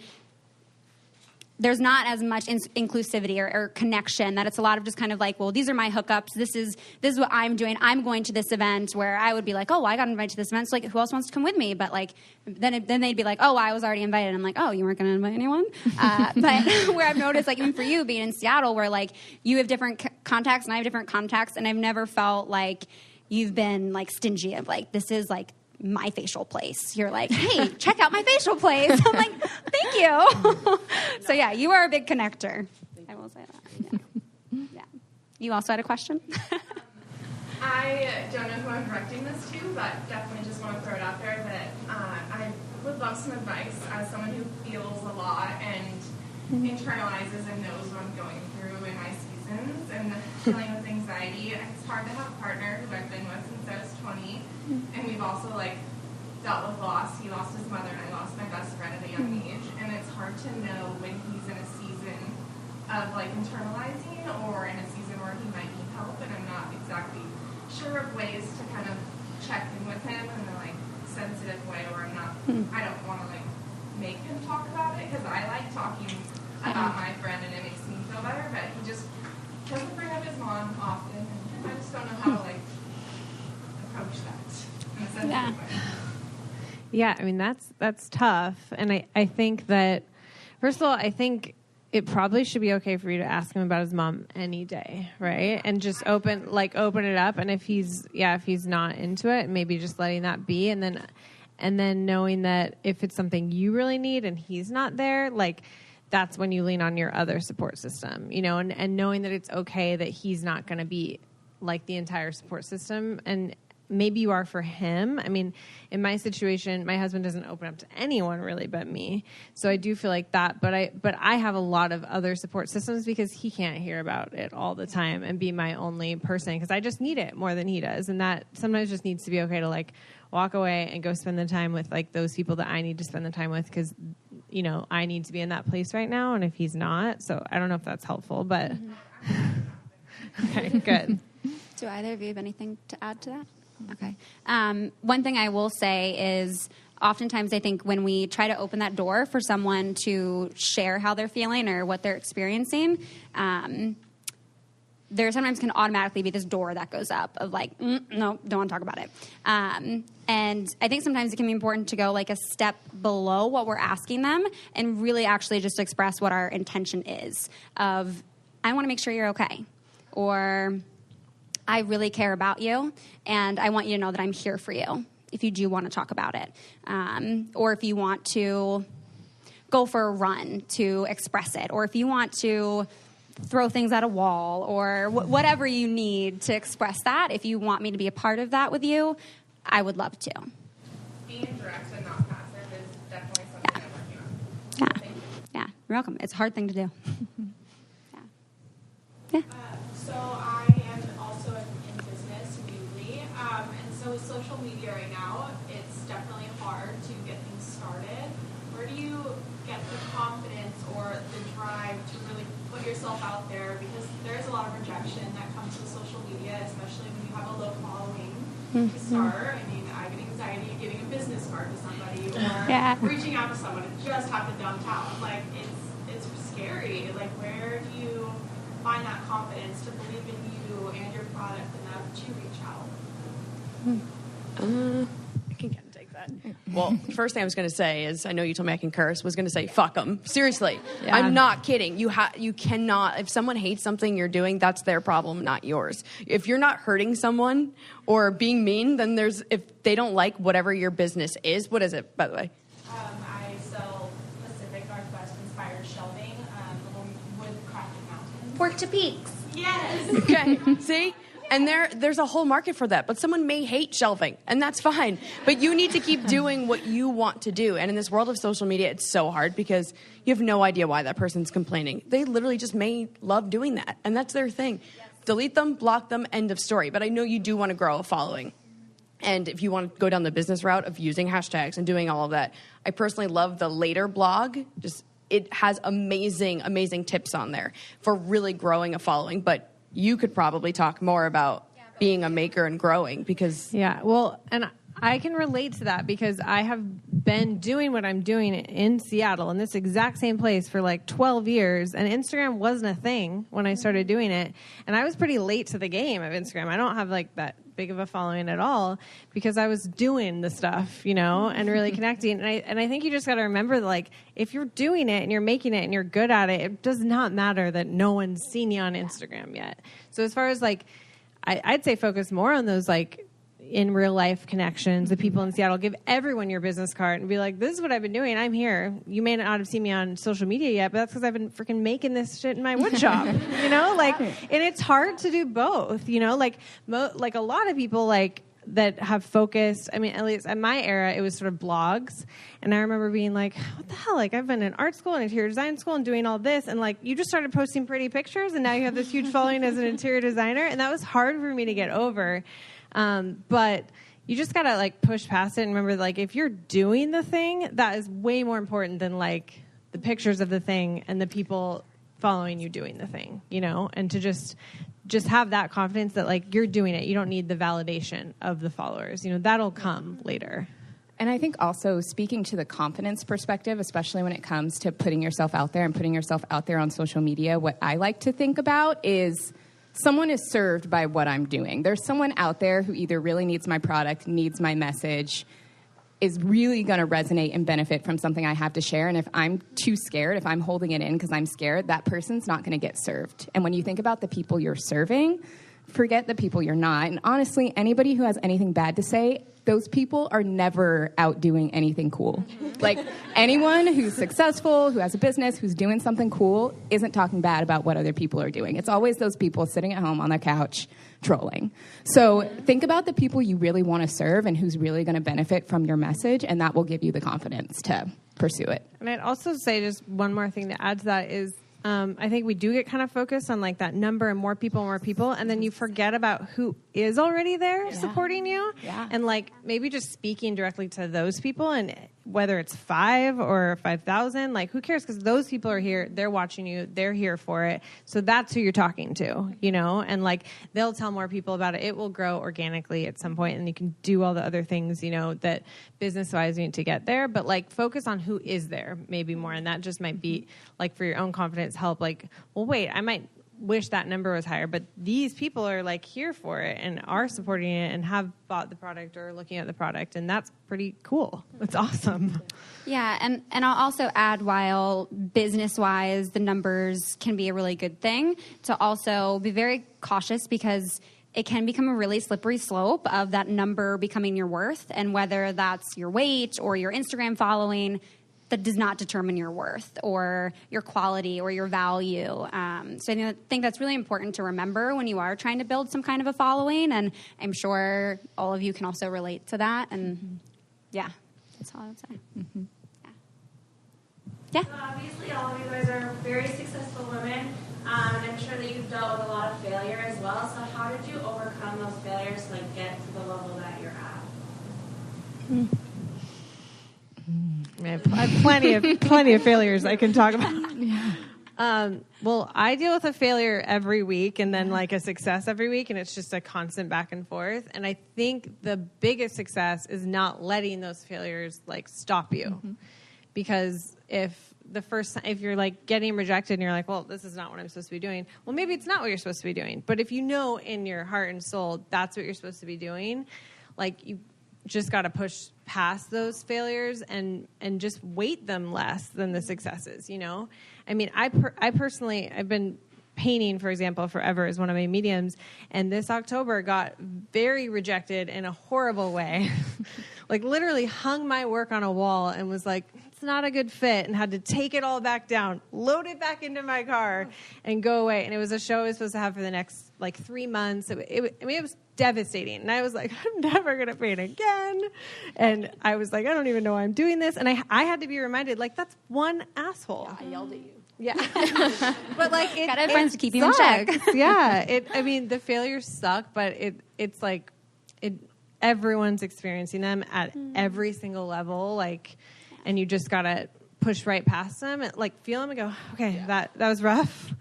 there's not as much inclusivity or connection, that it's a lot of just kind of like, well, these are my hookups. This is what I'm doing. I'm going to this event, where I would be like, oh, I got invited to this event. So like, who else wants to come with me? But like, then they'd be like, oh, I was already invited. I'm like, oh, you weren't going to invite anyone? But where I've noticed, like, even for you being in Seattle, where like you have different contacts and I have different contacts, and I've never felt like you've been like stingy of like, this is like my facial place. You're like, hey, check out my facial place. I'm like, thank you. So yeah, you are a big connector. I will say that. Yeah. You also had a question? I don't know who I'm directing this to, but definitely just want to throw it out there that I would love some advice as someone who feels a lot and internalizes and knows what I'm going through in my seasons and dealing with anxiety. It's hard to have a partner who I've been with since I was 20. And we've also, like, dealt with loss. He lost his mother, and I lost my best friend at a young age. And it's hard to know when he's in a season of, like, internalizing or in a season where he might need help. And I'm not exactly sure of ways to kind of check in with him in a, like, sensitive way where I'm not, I don't want to, like, make him talk about it. Because I like talking about my friend, and it makes me feel better. But he just doesn't bring up his mom often. And I just don't know how to, like, approach that. Yeah, I mean, that's tough. And I think that, first of all, I think it probably should be okay for you to ask him about his mom any day, right? And just open it up. And if he's not into it, maybe just letting that be. And then knowing that if it's something you really need and he's not there, like, that's when you lean on your other support system, you know, and knowing that it's okay that he's not going to be like the entire support system. And maybe you are for him. I mean, in my situation, my husband doesn't open up to anyone really but me. So I do feel like that. But I have a lot of other support systems because he can't hear about it all the time and be my only person, because I just need it more than he does. And that sometimes just needs to be okay to, like, walk away and go spend the time with, like, those people that I need to spend the time with, because, you know, I need to be in that place right now. And if he's not, so I don't know if that's helpful, but okay, good. Do either of you have anything to add to that? Okay. One thing I will say is, oftentimes I think when we try to open that door for someone to share how they're feeling or what they're experiencing, there sometimes can automatically be this door that goes up of like, no, don't want to talk about it. And I think sometimes it can be important to go like a step below what we're asking them and really actually just express what our intention is of, I want to make sure you're okay. Or, I really care about you, and I want you to know that I'm here for you if you do want to talk about it. Or if you want to go for a run to express it. Or if you want to throw things at a wall or whatever you need to express that. If you want me to be a part of that with you, I would love to. Being direct and not passive is definitely something I'm working on. Yeah. Thank you. Yeah, you're welcome. It's a hard thing to do. Yeah. So I am also in business newly, and so with social media right now, it's definitely hard to get things started. Where do you get the confidence or the drive to really put yourself out there? Because there's a lot of rejection that comes with social media, especially when you have a low following to start. I mean, I get anxiety giving a business card to somebody or reaching out to someone. It just happened downtown. Like, it's scary. Like, where do you find that confidence to believe in you and your product enough to reach out? I can kind of take that. Well, first thing I was going to say is, I know you told me I can curse, was going to say, fuck them. Seriously. Yeah. I'm not kidding. You cannot, if someone hates something you're doing, that's their problem, not yours. If you're not hurting someone or being mean, then if they don't like whatever your business is, what is it, by the way? I sell Pacific Northwest inspired shelving along with crafted mountains. Pork to peaks. Yes. Okay, see? And there's a whole market for that. But someone may hate shelving, and that's fine. But you need to keep doing what you want to do. And in this world of social media, it's so hard because you have no idea why that person's complaining. They literally just may love doing that, and that's their thing. Yes. Delete them, block them, end of story. But I know you do want to grow a following. And if you want to go down the business route of using hashtags and doing all of that, I personally love the Later blog. It has amazing, amazing tips on there for really growing a following. But you could probably talk more about being a maker and growing because... Yeah, well, and I can relate to that because I have been doing what I'm doing in Seattle in this exact same place for like 12 years, and Instagram wasn't a thing when I started doing it. And I was pretty late to the game of Instagram. I don't have like that big of a following at all because I was doing the stuff, and really connecting. And I think you just got to remember, like, if you're doing it and you're making it and you're good at it, it does not matter that no one's seen you on Instagram yet. So as far as like, I'd say focus more on those like in real life connections, the people in Seattle. Give everyone your business card and be like, this is what I've been doing. I'm here. You may not have seen me on social media yet, but that's because I've been freaking making this shit in my wood shop, like, and it's hard to do both, like a lot of people like that have focused. I mean, at least in my era, it was sort of blogs. And I remember being like, what the hell? Like, I've been in art school and interior design school and doing all this. And like, you just started posting pretty pictures and now you have this huge following as an interior designer. And that was hard for me to get over. But you just gotta like push past it and remember, like, if you're doing the thing, that is way more important than like the pictures of the thing and the people following you doing the thing, and to just have that confidence that like you're doing it. You don't need the validation of the followers, that'll come later. And I think also speaking to the confidence perspective, especially when it comes to putting yourself out there and putting yourself out there on social media, what I like to think about is someone is served by what I'm doing. There's someone out there who either really needs my product, needs my message, is really going to resonate and benefit from something I have to share. And if I'm too scared, if I'm holding it in because I'm scared, that person's not going to get served. And when you think about the people you're serving, forget the people you're not. And honestly, anybody who has anything bad to say, those people are never out doing anything cool. Like, anyone who's successful, who has a business, who's doing something cool, isn't talking bad about what other people are doing. It's always those people sitting at home on their couch trolling. So think about the people you really want to serve and who's really going to benefit from your message, and that will give you the confidence to pursue it. And I'd also say just one more thing to add to that is I think we do get kind of focused on like that number and more people, and then you forget about who is already there supporting you. Yeah. And like maybe just speaking directly to those people, and whether it's 5 or 5,000, like who cares? Because those people are here, they're watching you, they're here for it. So that's who you're talking to, and like they'll tell more people about it. It will grow organically at some point, and you can do all the other things, that business-wise you need to get there. But like focus on who is there maybe more, and that just might be like for your own confidence help. Like, well, wait, I might wish that number was higher, but these people are like here for it and are supporting it and have bought the product or looking at the product, and that's pretty cool. It's awesome. Yeah, and I'll also add, while business-wise the numbers can be a really good thing, to also be very cautious because it can become a really slippery slope of that number becoming your worth, and whether that's your weight or your Instagram following, that does not determine your worth or your quality or your value. So I think that's really important to remember when you are trying to build some kind of a following. And I'm sure all of you can also relate to that. And yeah, that's all I would say. Mm-hmm. Yeah. So obviously, all of you guys are very successful women, and I'm sure that you've dealt with a lot of failure as well. So how did you overcome those failures to like get to the level that you're at? I have plenty of failures I can talk about. Well, I deal with a failure every week and then like a success every week, and it's just a constant back and forth. And I think the biggest success is not letting those failures like stop you, because if you're like getting rejected and you're like, well, this is not what I'm supposed to be doing. Well, maybe it's not what you're supposed to be doing. But if you know in your heart and soul that's what you're supposed to be doing, like you just got to push past those failures and just weight them less than the successes, you know? I mean, I personally, I've been painting, for example, forever as one of my mediums, and this October got very rejected in a horrible way. Like literally hung my work on a wall and was like, it's not a good fit, and had to take it all back down, load it back into my car, and go away. And it was a show I was supposed to have for the next like 3 months. It was devastating. And I was like, I'm never going to paint again. And I was like, I don't even know why I'm doing this. And I had to be reminded, like, that's one asshole. I yelled at you. Yeah. But like, Gotta have friends to keep you in check. Yeah. I mean, the failures suck, but it's like everyone's experiencing them at every single level. Like, and you just gotta push right past them and like feel them and go, okay, that was rough.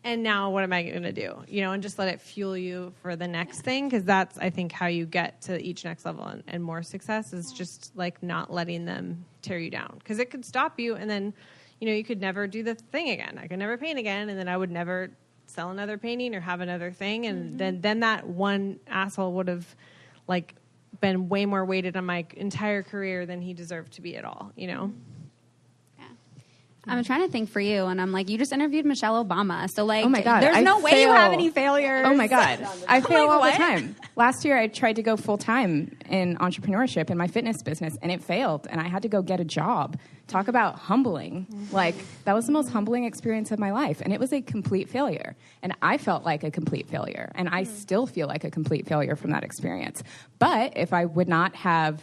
And now what am I going to do? You know, and just let it fuel you for the next thing. Cause that's, I think, how you get to each next level and more success is just like not letting them tear you down. Cause it could stop you. And then, you know, you could never do the thing again. I could never paint again. And then I would never sell another painting or have another thing. And then that one asshole would have like been way more weighted on my entire career than he deserved to be at all, you know? I'm trying to think for you, and I'm like, you just interviewed Michelle Obama, so like, oh my God, there's no way you have any failures. Oh my God, I fail like, all what? the time. Last year, I tried to go full time in entrepreneurship in my fitness business, and it failed, and I had to go get a job. Talk about humbling! Like that was the most humbling experience of my life, and it was a complete failure. And I felt like a complete failure, and I still feel like a complete failure from that experience. But if I would not have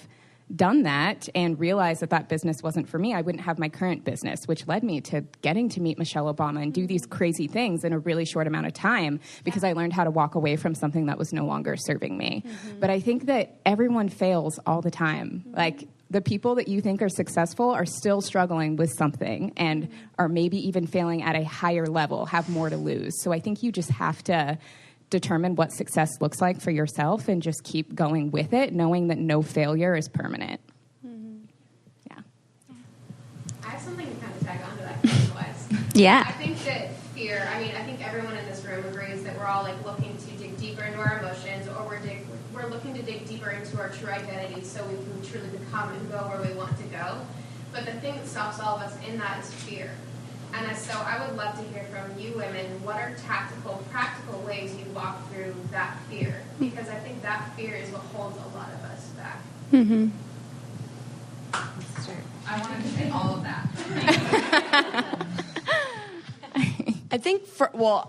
done that and realized that business wasn't for me, I wouldn't have my current business, which led me to getting to meet Michelle Obama and do these crazy things in a really short amount of time because I learned how to walk away from something that was no longer serving me. But I think that everyone fails all the time. Like the people that you think are successful are still struggling with something and are maybe even failing at a higher level, have more to lose. So I think you just have to determine what success looks like for yourself and just keep going with it, knowing that no failure is permanent. Yeah. I have something to kind of tag on to that question-wise. Yeah. I think that fear, I think everyone in this room agrees that we're all like looking to dig deeper into our emotions, or we're looking to dig deeper into our true identity so we can truly become and go where we want to go. But the thing that stops all of us in that is fear. And so I would love to hear from you women, what are tactical, practical ways you walk through that fear? Because I think that fear is what holds a lot of us back. I wanted to say all of that. I think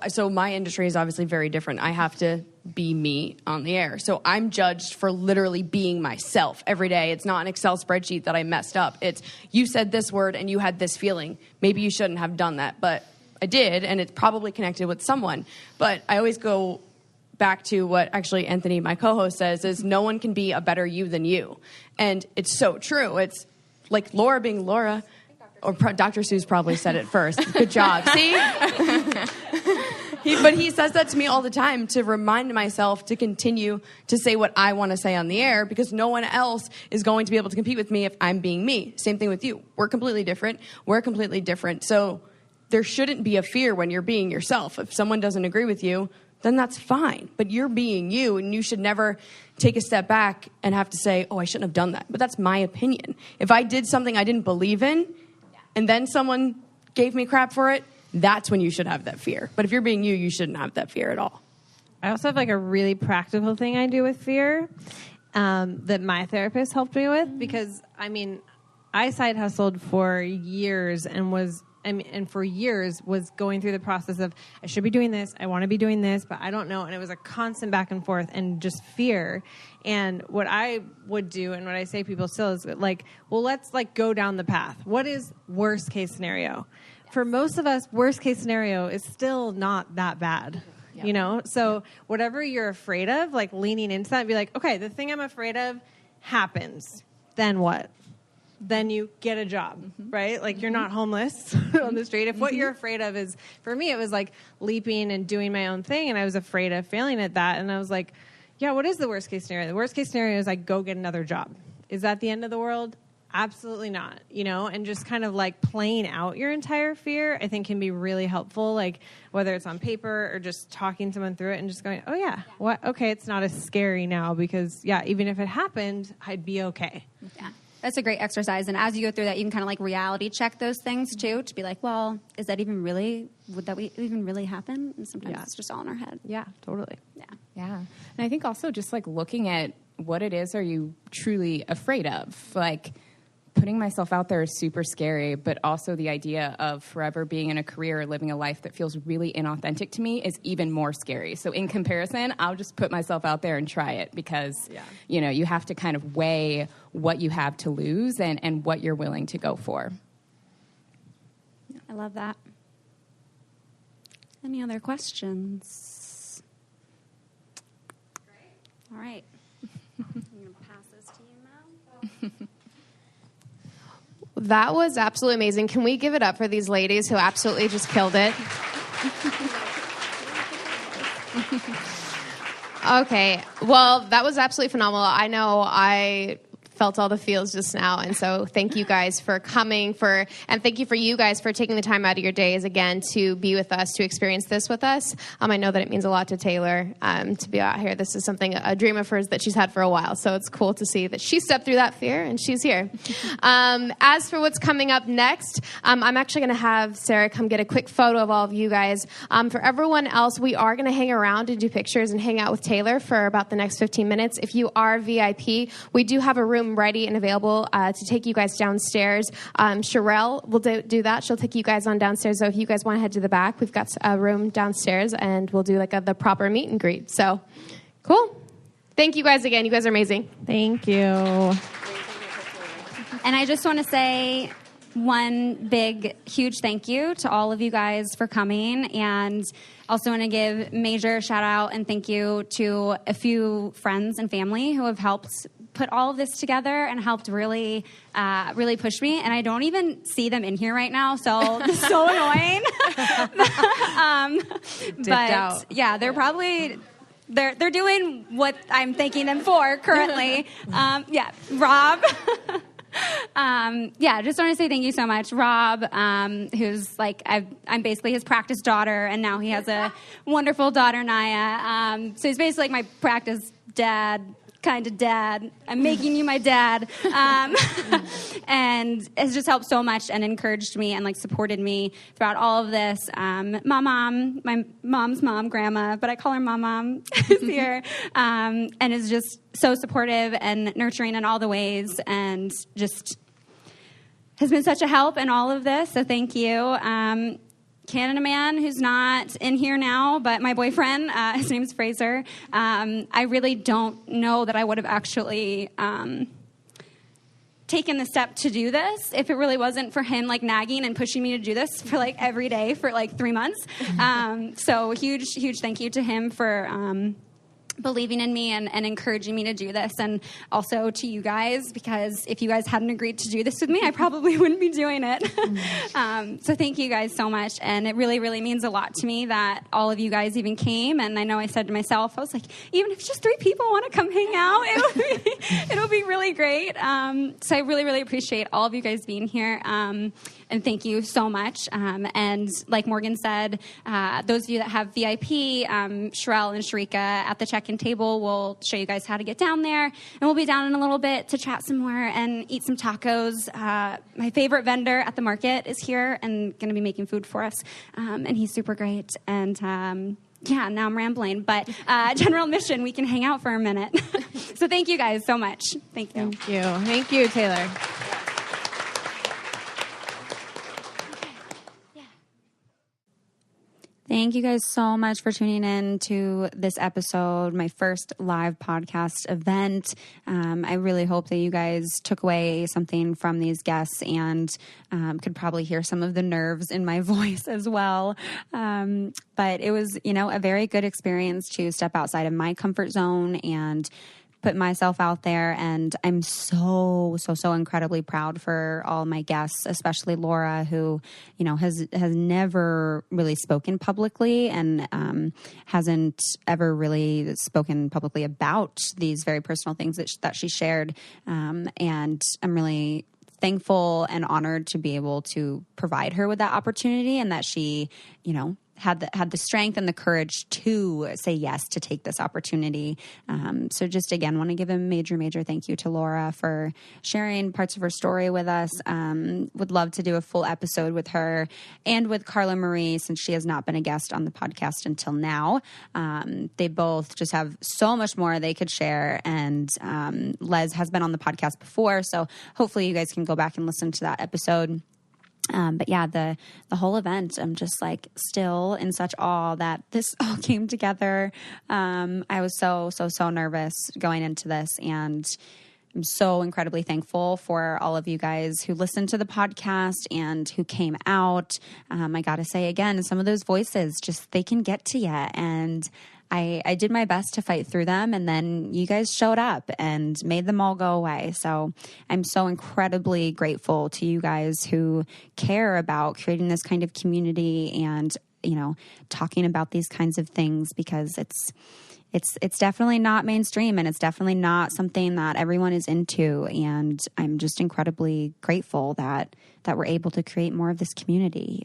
so my industry is obviously very different. I have to be me on the air. So I'm judged for literally being myself every day. It's not an Excel spreadsheet that I messed up. It's you said this word and you had this feeling. Maybe you shouldn't have done that, but I did, and it's probably connected with someone. But I always go back to what actually Anthony, my co-host, says is no one can be a better you than you. And it's so true. It's like Laura being Laura. Or Dr. Seuss probably said it first. Good job. See? But he says that to me all the time to remind myself to continue to say what I want to say on the air because no one else is going to be able to compete with me if I'm being me. Same thing with you. We're completely different. We're completely different. So there shouldn't be a fear when you're being yourself. If someone doesn't agree with you, then that's fine. But you're being you, and you should never take a step back and have to say, oh, I shouldn't have done that. But that's my opinion. If I did something I didn't believe in, and then someone gave me crap for it, that's when you should have that fear. But if you're being you, you shouldn't have that fear at all. I also have like a really practical thing I do with fear that my therapist helped me with because, I mean, I side hustled for years and was going through the process of, I should be doing this, I want to be doing this, but I don't know. And it was a constant back and forth and just fear. And what I would do, and what I say to people still, is like, well, let's like go down the path. What is worst case scenario? For most of us, worst case scenario is still not that bad. Yep. You know? So whatever you're afraid of, like leaning into that and be like, okay, the thing I'm afraid of happens. Then what? Then you get a job, right? Like you're not homeless on the street. If what you're afraid of is, for me, it was like leaping and doing my own thing. And I was afraid of failing at that. And I was like, yeah, what is the worst case scenario? The worst case scenario is I go get another job. Is that the end of the world? Absolutely not, you know, and just kind of like playing out your entire fear, I think can be really helpful. Like whether it's on paper or just talking someone through it and just going, oh yeah, what? Okay. It's not as scary now because even if it happened, I'd be okay. Yeah. That's a great exercise. And as you go through that, you can kind of like reality check those things too, to be like, well, is that even really, would that even really happen? And sometimes it's just all in our head. Yeah, totally. Yeah. And I think also just like looking at what it is are you truly afraid of? Like putting myself out there is super scary, but also the idea of forever being in a career or living a life that feels really inauthentic to me is even more scary. So in comparison, I'll just put myself out there and try it because, you know, you have to kind of weigh what you have to lose and what you're willing to go for. I love that. Any other questions? All right. I'm going to pass this to you now. That was absolutely amazing. Can we give it up for these ladies who absolutely just killed it? Okay. Well, that was absolutely phenomenal. I know I felt all the feels just now, and so thank you guys for coming, and thank you for you guys for taking the time out of your days again to be with us, to experience this with us. I know that it means a lot to Taylor to be out here. This is a dream of hers that she's had for a while, so it's cool to see that she stepped through that fear and she's here. As for what's coming up next, I'm actually going to have Sarah come get a quick photo of all of you guys. For everyone else, we are going to hang around and do pictures and hang out with Taylor for about the next 15 minutes. If you are VIP, we do have a room ready and available to take you guys downstairs. Sherelle will do that. She'll take you guys on downstairs. So if you guys want to head to the back, we've got a room downstairs, and we'll do the proper meet and greet. So, cool. Thank you guys again. You guys are amazing. Thank you. And I just want to say one big, huge thank you to all of you guys for coming, and also want to give major shout out and thank you to a few friends and family who have helped put all of this together and helped really push me. And I don't even see them in here right now, so it's so annoying. But yeah, they're probably they're doing what I'm thanking them for currently. Rob. Just want to say thank you so much, Rob, who's I'm basically his practice daughter, and now he has a wonderful daughter, Naya. So he's basically my practice dad, kind of dad. I'm making you my dad. And has just helped so much and encouraged me and supported me throughout all of this. My mom's mom, grandma, but I call her mom, is here, and is just so supportive and nurturing in all the ways, and just has been such a help in all of this. So thank you. Canada man who's not in here now, but my boyfriend, his name's Fraser. I really don't know that I would have actually taken the step to do this if it really wasn't for him nagging and pushing me to do this for every day for 3 months. So huge thank you to him for believing in me and encouraging me to do this, and also to you guys, because if you guys hadn't agreed to do this with me, I probably wouldn't be doing it. So thank you guys so much, and it really, really means a lot to me that all of you guys even came. And I know I said to myself, I was even if just 3 people want to come hang out, it'll be really great. So I really, really appreciate all of you guys being here. And thank you so much. And like Morgan said, those of you that have VIP, Sherelle and Sharika at the check-in table will show you guys how to get down there. And we'll be down in a little bit to chat some more and eat some tacos. My favorite vendor at the market is here and going to be making food for us. And he's super great. And now I'm rambling. But general mission, we can hang out for a minute. So thank you guys so much. Thank you. Thank you, Taylor. Thank you guys so much for tuning in to this episode, my first live podcast event. I really hope that you guys took away something from these guests and could probably hear some of the nerves in my voice as well. But it was, a very good experience to step outside of my comfort zone and put myself out there. And I'm so incredibly proud for all my guests, especially Laura, who, has never really spoken publicly and hasn't ever really spoken publicly about these very personal things that she shared. And I'm really thankful and honored to be able to provide her with that opportunity, and that she, had the strength and the courage to say yes to take this opportunity. So just again, want to give a major thank you to Laura for sharing parts of her story with us. Would love to do a full episode with her and with Carla Marie, since she has not been a guest on the podcast until now. They both just have so much more they could share. And Les has been on the podcast before, so hopefully you guys can go back and listen to that episode. But yeah, the whole event, I'm just still in such awe that this all came together. I was so nervous going into this, and I'm so incredibly thankful for all of you guys who listened to the podcast and who came out. I got to say again, some of those voices they can get to you, and I did my best to fight through them, and then you guys showed up and made them all go away. So I'm so incredibly grateful to you guys who care about creating this kind of community and, talking about these kinds of things, because it's definitely not mainstream, and it's definitely not something that everyone is into. And I'm just incredibly grateful that we're able to create more of this community.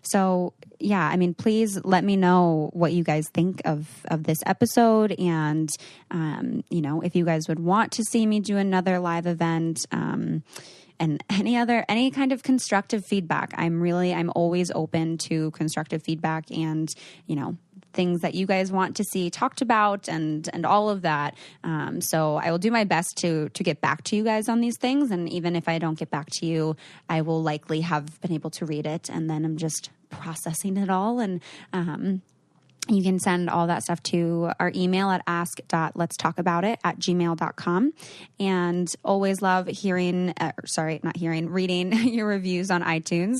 So yeah, please let me know what you guys think of this episode. And, if you guys would want to see me do another live event, and any kind of constructive feedback. I'm always open to constructive feedback and, things that you guys want to see talked about and all of that. So I will do my best to get back to you guys on these things. And even if I don't get back to you, I will likely have been able to read it, and then I'm just processing it all. And, you can send all that stuff to our email at ask.letstalkaboutit@gmail.com. And always love reading your reviews on iTunes.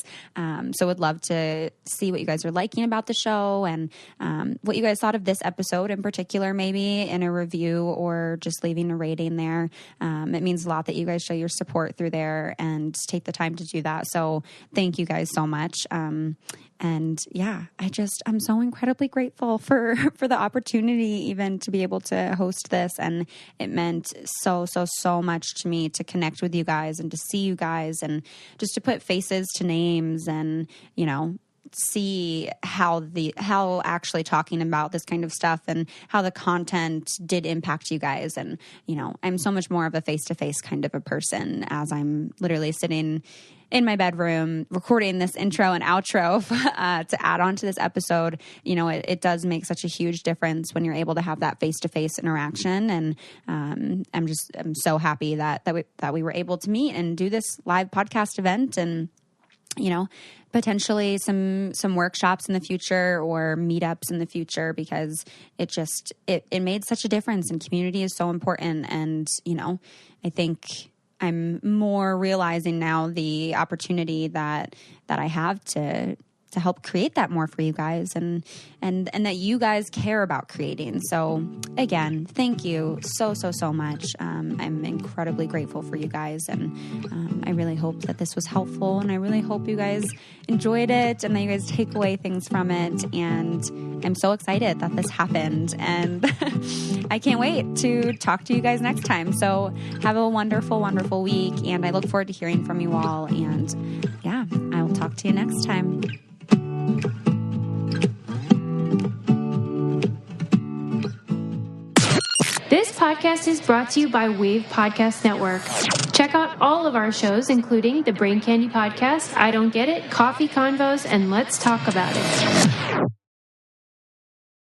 So would love to see what you guys are liking about the show, and what you guys thought of this episode in particular, maybe in a review or just leaving a rating there. It means a lot that you guys show your support through there and take the time to do that. So thank you guys so much. And yeah, I'm so incredibly grateful for the opportunity even to be able to host this. And it meant so much to me to connect with you guys and to see you guys and just to put faces to names and, see how actually talking about this kind of stuff and how the content did impact you guys. And, I'm so much more of a face-to-face kind of a person, as I'm literally sitting in my bedroom recording this intro and outro to add on to this episode. It does make such a huge difference when you're able to have that face-to-face interaction. And I'm so happy that we were able to meet and do this live podcast event, and potentially some workshops in the future or meetups in the future, because it made such a difference, and community is so important. And, I think I'm more realizing now the opportunity that I have to help create that more for you guys, and that you guys care about creating. So again, thank you so much. I'm incredibly grateful for you guys, and I really hope that this was helpful, and I really hope you guys enjoyed it and that you guys take away things from it. And I'm so excited that this happened, and I can't wait to talk to you guys next time. So have a wonderful week, and I look forward to hearing from you all. And yeah, I will talk to you next time. This podcast is brought to you by Wave Podcast Network. Check out all of our shows, including the Brain Candy Podcast, I Don't Get It, Coffee Convos, and Let's Talk About It.